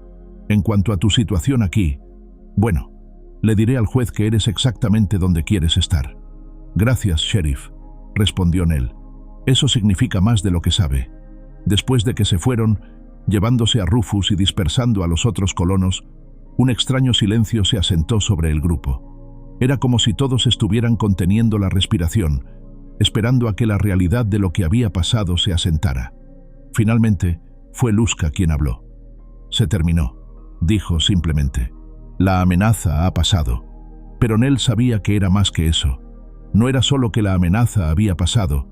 En cuanto a tu situación aquí, bueno, le diré al juez que eres exactamente donde quieres estar». «Gracias, sheriff», respondió Nell. «Eso significa más de lo que sabe». Después de que se fueron, llevándose a Rufus y dispersando a los otros colonos, un extraño silencio se asentó sobre el grupo. Era como si todos estuvieran conteniendo la respiración, esperando a que la realidad de lo que había pasado se asentara. Finalmente, fue Luzca quien habló. «Se terminó», dijo simplemente. «La amenaza ha pasado». Pero Nell sabía que era más que eso. No era solo que la amenaza había pasado,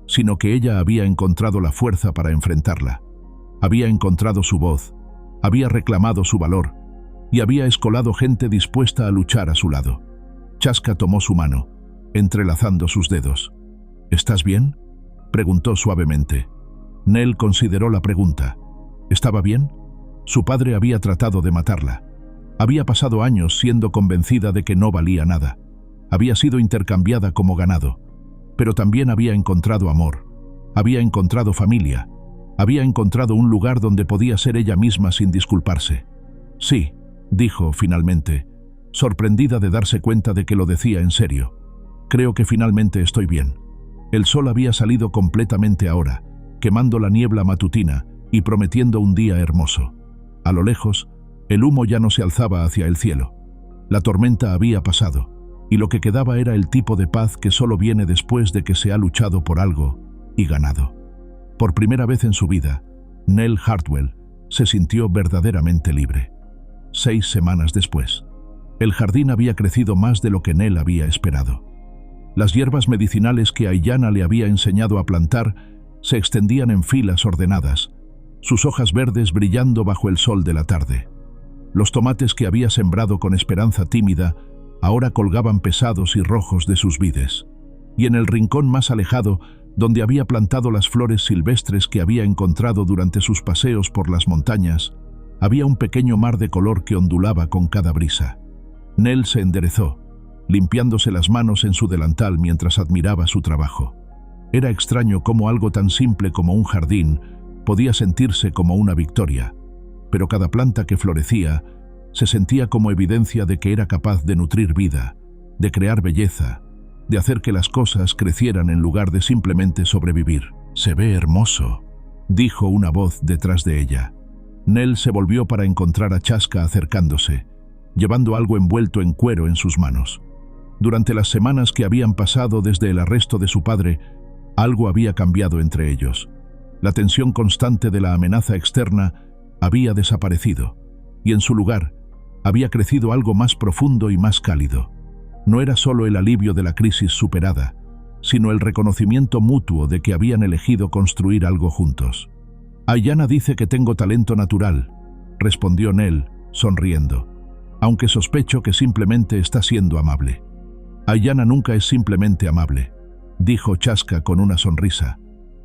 sino que ella había encontrado la fuerza para enfrentarla. Había encontrado su voz, había reclamado su valor y había escolado gente dispuesta a luchar a su lado. Chaska tomó su mano, entrelazando sus dedos. «¿Estás bien?», preguntó suavemente. Nell consideró la pregunta. ¿Estaba bien? Su padre había tratado de matarla. Había pasado años siendo convencida de que no valía nada. Había sido intercambiada como ganado. Pero también había encontrado amor. Había encontrado familia. Había encontrado un lugar donde podía ser ella misma sin disculparse. «Sí», dijo finalmente, sorprendida de darse cuenta de que lo decía en serio. «Creo que finalmente estoy bien». El sol había salido completamente ahora, quemando la niebla matutina y prometiendo un día hermoso. A lo lejos, el humo ya no se alzaba hacia el cielo. La tormenta había pasado, y lo que quedaba era el tipo de paz que solo viene después de que se ha luchado por algo y ganado. Por primera vez en su vida, Nell Hartwell se sintió verdaderamente libre. 6 semanas después, el jardín había crecido más de lo que Nell había esperado. Las hierbas medicinales que Aiyana le había enseñado a plantar se extendían en filas ordenadas, sus hojas verdes brillando bajo el sol de la tarde. Los tomates que había sembrado con esperanza tímida ahora colgaban pesados y rojos de sus vides. Y en el rincón más alejado, donde había plantado las flores silvestres que había encontrado durante sus paseos por las montañas, había un pequeño mar de color que ondulaba con cada brisa. Nell se enderezó, limpiándose las manos en su delantal mientras admiraba su trabajo. Era extraño cómo algo tan simple como un jardín podía sentirse como una victoria, pero cada planta que florecía se sentía como evidencia de que era capaz de nutrir vida, de crear belleza, de hacer que las cosas crecieran en lugar de simplemente sobrevivir. «Se ve hermoso», dijo una voz detrás de ella. Nell se volvió para encontrar a Chaska acercándose, llevando algo envuelto en cuero en sus manos. Durante las semanas que habían pasado desde el arresto de su padre, algo había cambiado entre ellos. La tensión constante de la amenaza externa había desaparecido, y en su lugar había crecido algo más profundo y más cálido. No era solo el alivio de la crisis superada, sino el reconocimiento mutuo de que habían elegido construir algo juntos. «Aiyana dice que tengo talento natural», respondió Nell, sonriendo, «aunque sospecho que simplemente está siendo amable». «Aiyana nunca es simplemente amable», dijo Chaska con una sonrisa.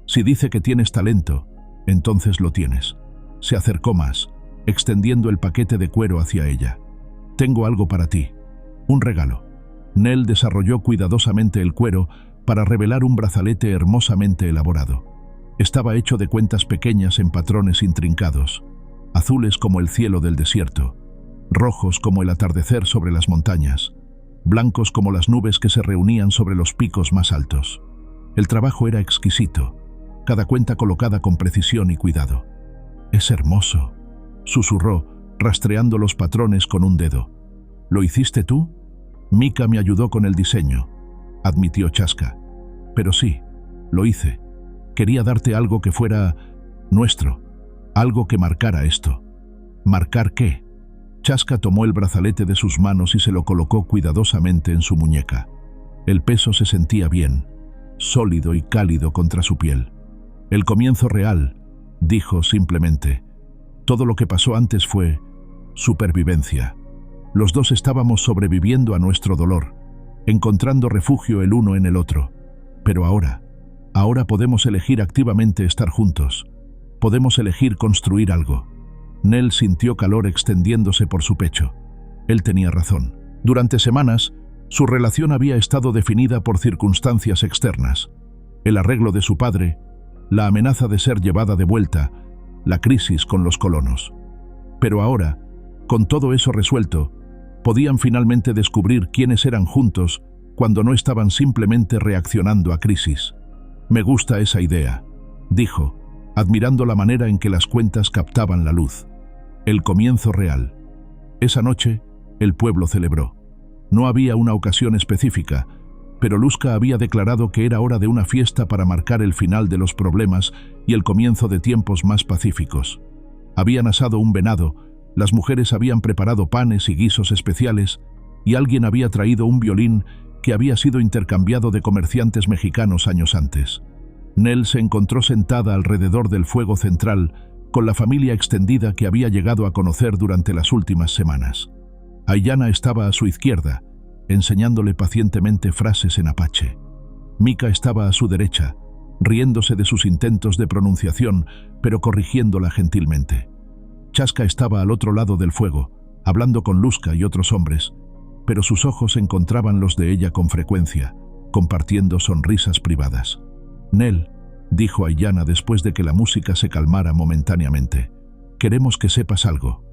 Si dice que tienes talento, entonces lo tienes. Se acercó más, extendiendo el paquete de cuero hacia ella. Tengo algo para ti. Un regalo. Nell desarrolló cuidadosamente el cuero para revelar un brazalete hermosamente elaborado. Estaba hecho de cuentas pequeñas en patrones intrincados, azules como el cielo del desierto, rojos como el atardecer sobre las montañas, blancos como las nubes que se reunían sobre los picos más altos. El trabajo era exquisito, cada cuenta colocada con precisión y cuidado. «Es hermoso», susurró, rastreando los patrones con un dedo. «¿Lo hiciste tú?» «Mika me ayudó con el diseño», admitió Chaska. «Pero sí, lo hice. Quería darte algo que fuera nuestro, algo que marcara esto». «¿Marcar qué?» Chaska tomó el brazalete de sus manos y se lo colocó cuidadosamente en su muñeca. El peso se sentía bien, sólido y cálido contra su piel. «El comienzo real», dijo simplemente. «Todo lo que pasó antes fue supervivencia. Los dos estábamos sobreviviendo a nuestro dolor, encontrando refugio el uno en el otro. Pero ahora podemos elegir activamente estar juntos. Podemos elegir construir algo». Nell sintió calor extendiéndose por su pecho. Él tenía razón. Durante semanas, su relación había estado definida por circunstancias externas. El arreglo de su padre, la amenaza de ser llevada de vuelta, la crisis con los colonos. Pero ahora, con todo eso resuelto, podían finalmente descubrir quiénes eran juntos cuando no estaban simplemente reaccionando a crisis. «Me gusta esa idea», dijo, admirando la manera en que las cuentas captaban la luz. El comienzo real. Esa noche, el pueblo celebró. No había una ocasión específica, pero Luzca había declarado que era hora de una fiesta para marcar el final de los problemas y el comienzo de tiempos más pacíficos. Habían asado un venado, las mujeres habían preparado panes y guisos especiales, y alguien había traído un violín que había sido intercambiado de comerciantes mexicanos años antes. Nell se encontró sentada alrededor del fuego central con la familia extendida que había llegado a conocer durante las últimas semanas. Aiyana estaba a su izquierda, enseñándole pacientemente frases en apache. Mika estaba a su derecha, riéndose de sus intentos de pronunciación, pero corrigiéndola gentilmente. Chaska estaba al otro lado del fuego, hablando con Luzca y otros hombres, pero sus ojos encontraban los de ella con frecuencia, compartiendo sonrisas privadas. «Nell», dijo Aiyana después de que la música se calmara momentáneamente, «queremos que sepas algo».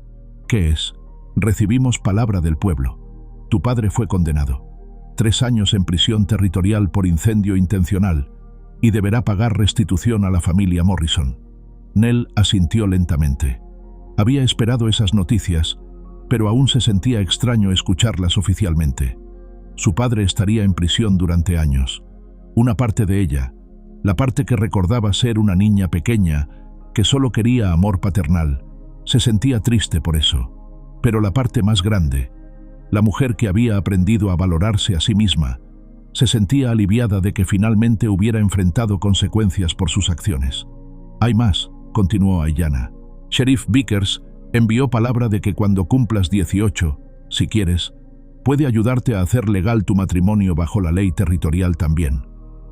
«¿Qué es?» «Recibimos palabra del pueblo. Tu padre fue condenado. 3 años en prisión territorial por incendio intencional y deberá pagar restitución a la familia Morrison». Nell asintió lentamente. Había esperado esas noticias, pero aún se sentía extraño escucharlas oficialmente. Su padre estaría en prisión durante años. Una parte de ella, la parte que recordaba ser una niña pequeña que solo quería amor paternal, se sentía triste por eso. Pero la parte más grande, la mujer que había aprendido a valorarse a sí misma, se sentía aliviada de que finalmente hubiera enfrentado consecuencias por sus acciones. «Hay más», continuó Aiyana. «Sheriff Vickers envió palabra de que cuando cumplas 18, si quieres, puede ayudarte a hacer legal tu matrimonio bajo la ley territorial también.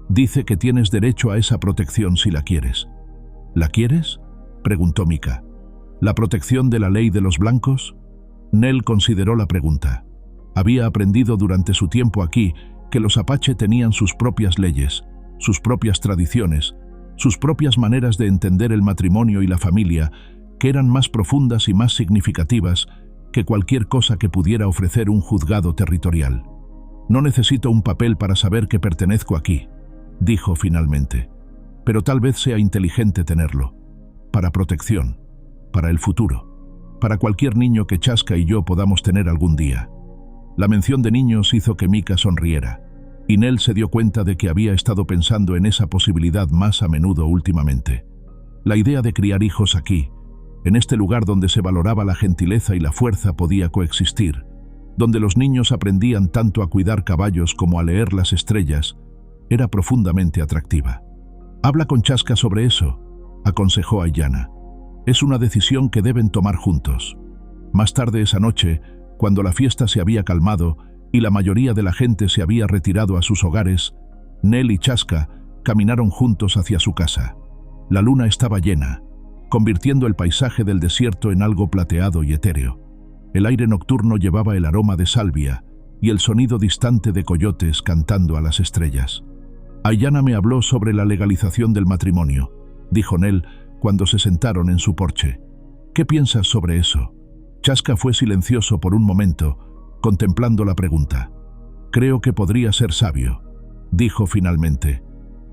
Dice que tienes derecho a esa protección si la quieres». «¿La quieres?», preguntó Mika. «¿La protección de la ley de los blancos?». Nell consideró la pregunta. Había aprendido durante su tiempo aquí que los apache tenían sus propias leyes, sus propias tradiciones, sus propias maneras de entender el matrimonio y la familia, que eran más profundas y más significativas que cualquier cosa que pudiera ofrecer un juzgado territorial. «No necesito un papel para saber que pertenezco aquí», dijo finalmente, «pero tal vez sea inteligente tenerlo. Para protección, para el futuro, para cualquier niño que Chaska y yo podamos tener algún día». La mención de niños hizo que Mika sonriera, y Nell se dio cuenta de que había estado pensando en esa posibilidad más a menudo últimamente. La idea de criar hijos aquí, en este lugar donde se valoraba la gentileza y la fuerza, podía coexistir, donde los niños aprendían tanto a cuidar caballos como a leer las estrellas, era profundamente atractiva. «Habla con Chaska sobre eso», aconsejó Aiyana. «Es una decisión que deben tomar juntos». Más tarde esa noche, cuando la fiesta se había calmado y la mayoría de la gente se había retirado a sus hogares, Nell y Chaska caminaron juntos hacia su casa. La luna estaba llena, convirtiendo el paisaje del desierto en algo plateado y etéreo. El aire nocturno llevaba el aroma de salvia y el sonido distante de coyotes cantando a las estrellas. Ayanna me habló sobre la legalización del matrimonio, dijo Nell cuando se sentaron en su porche. ¿Qué piensas sobre eso? Chaska fue silencioso por un momento, contemplando la pregunta. Creo que podría ser sabio, dijo finalmente.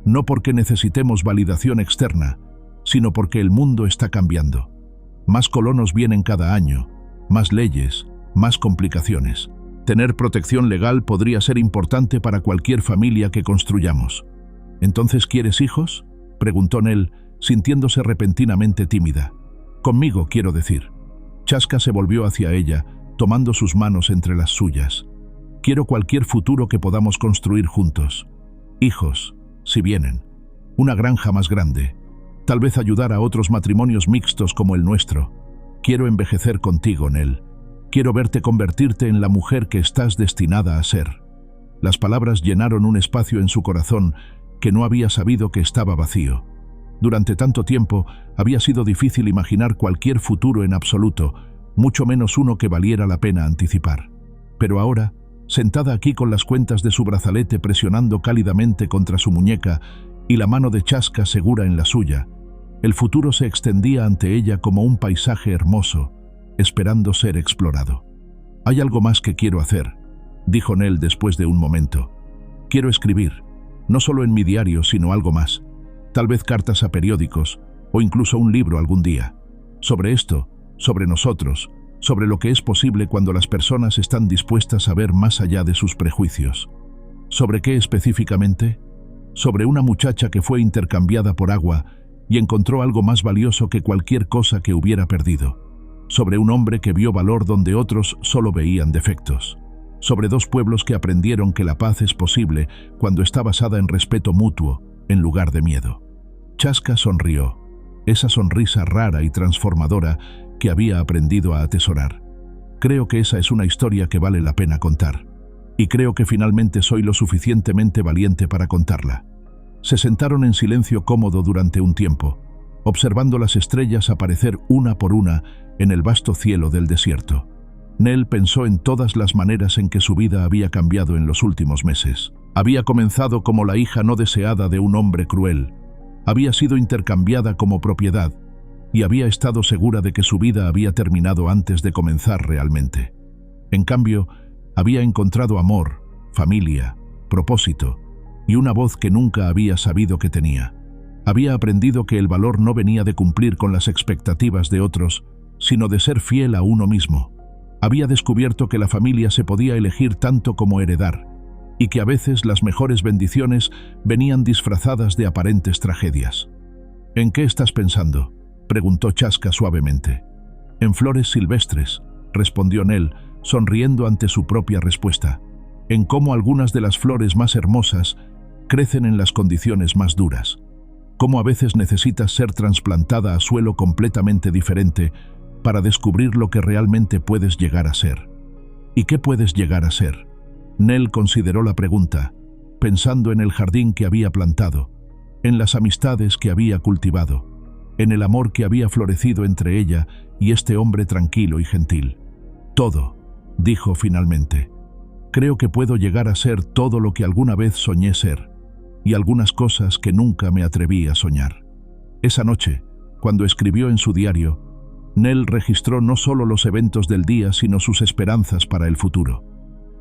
No porque necesitemos validación externa, sino porque el mundo está cambiando. Más colonos vienen cada año, más leyes, más complicaciones. Tener protección legal podría ser importante para cualquier familia que construyamos. ¿Entonces quieres hijos?, preguntó Nell, sintiéndose repentinamente tímida. Conmigo, quiero decir. Chaska se volvió hacia ella, tomando sus manos entre las suyas. Quiero cualquier futuro que podamos construir juntos. Hijos, si vienen. Una granja más grande. Tal vez ayudar a otros matrimonios mixtos como el nuestro. Quiero envejecer contigo, Nell. Quiero verte convertirte en la mujer que estás destinada a ser. Las palabras llenaron un espacio en su corazón que no había sabido que estaba vacío. Durante tanto tiempo había sido difícil imaginar cualquier futuro en absoluto, mucho menos uno que valiera la pena anticipar. Pero ahora, sentada aquí con las cuentas de su brazalete presionando cálidamente contra su muñeca y la mano de Chaska segura en la suya, el futuro se extendía ante ella como un paisaje hermoso, esperando ser explorado. «Hay algo más que quiero hacer», dijo Nell después de un momento. «Quiero escribir, no solo en mi diario, sino algo más. Tal vez cartas a periódicos, o incluso un libro algún día. Sobre esto, sobre nosotros, sobre lo que es posible cuando las personas están dispuestas a ver más allá de sus prejuicios. ¿Sobre qué específicamente? Sobre una muchacha que fue intercambiada por agua y encontró algo más valioso que cualquier cosa que hubiera perdido. Sobre un hombre que vio valor donde otros solo veían defectos. Sobre dos pueblos que aprendieron que la paz es posible cuando está basada en respeto mutuo, en lugar de miedo». Chaska sonrió, esa sonrisa rara y transformadora que había aprendido a atesorar. «Creo que esa es una historia que vale la pena contar. Y creo que finalmente soy lo suficientemente valiente para contarla». Se sentaron en silencio cómodo durante un tiempo, observando las estrellas aparecer una por una en el vasto cielo del desierto. Nell pensó en todas las maneras en que su vida había cambiado en los últimos meses. Había comenzado como la hija no deseada de un hombre cruel, había sido intercambiada como propiedad y había estado segura de que su vida había terminado antes de comenzar realmente. En cambio, había encontrado amor, familia, propósito y una voz que nunca había sabido que tenía. Había aprendido que el valor no venía de cumplir con las expectativas de otros, sino de ser fiel a uno mismo. Había descubierto que la familia se podía elegir tanto como heredar, y que a veces las mejores bendiciones venían disfrazadas de aparentes tragedias. «¿En qué estás pensando?», preguntó Chaska suavemente. «En flores silvestres», respondió Nell, sonriendo ante su propia respuesta. «En cómo algunas de las flores más hermosas crecen en las condiciones más duras. Cómo a veces necesitas ser trasplantada a suelo completamente diferente para descubrir lo que realmente puedes llegar a ser». «¿Y qué puedes llegar a ser?». Nell consideró la pregunta, pensando en el jardín que había plantado, en las amistades que había cultivado, en el amor que había florecido entre ella y este hombre tranquilo y gentil. «Todo», dijo finalmente. «Creo que puedo llegar a ser todo lo que alguna vez soñé ser, y algunas cosas que nunca me atreví a soñar». Esa noche, cuando escribió en su diario, Nell registró no solo los eventos del día, sino sus esperanzas para el futuro.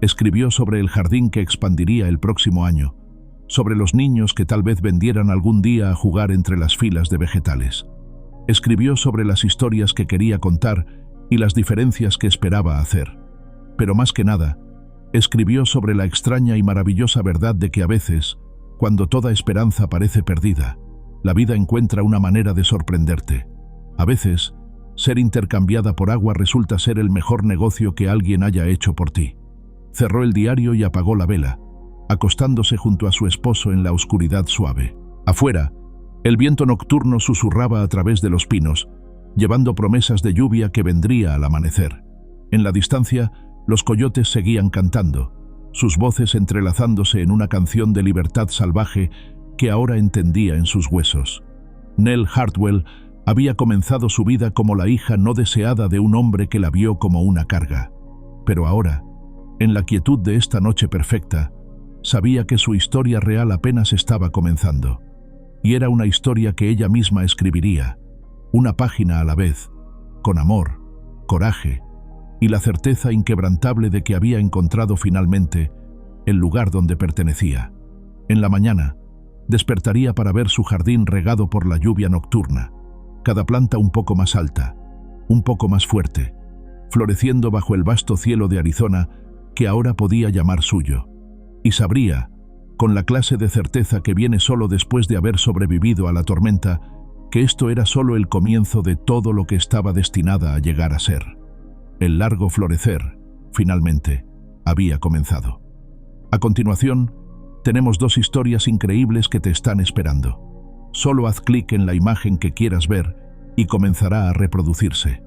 Escribió sobre el jardín que expandiría el próximo año, sobre los niños que tal vez vendieran algún día a jugar entre las filas de vegetales. Escribió sobre las historias que quería contar y las diferencias que esperaba hacer. Pero más que nada, escribió sobre la extraña y maravillosa verdad de que a veces, cuando toda esperanza parece perdida, la vida encuentra una manera de sorprenderte. A veces, ser intercambiada por agua resulta ser el mejor negocio que alguien haya hecho por ti. Cerró el diario y apagó la vela, acostándose junto a su esposo en la oscuridad suave. Afuera, el viento nocturno susurraba a través de los pinos, llevando promesas de lluvia que vendría al amanecer. En la distancia, los coyotes seguían cantando, sus voces entrelazándose en una canción de libertad salvaje que ahora entendía en sus huesos. Nell Hartwell había comenzado su vida como la hija no deseada de un hombre que la vio como una carga. Pero ahora, en la quietud de esta noche perfecta, sabía que su historia real apenas estaba comenzando. Y era una historia que ella misma escribiría, una página a la vez, con amor, coraje y la certeza inquebrantable de que había encontrado finalmente el lugar donde pertenecía. En la mañana, despertaría para ver su jardín regado por la lluvia nocturna, cada planta un poco más alta, un poco más fuerte, floreciendo bajo el vasto cielo de Arizona que ahora podía llamar suyo. Y sabría, con la clase de certeza que viene solo después de haber sobrevivido a la tormenta, que esto era solo el comienzo de todo lo que estaba destinada a llegar a ser. El largo florecer, finalmente, había comenzado. A continuación, tenemos dos historias increíbles que te están esperando. Solo haz clic en la imagen que quieras ver y comenzará a reproducirse.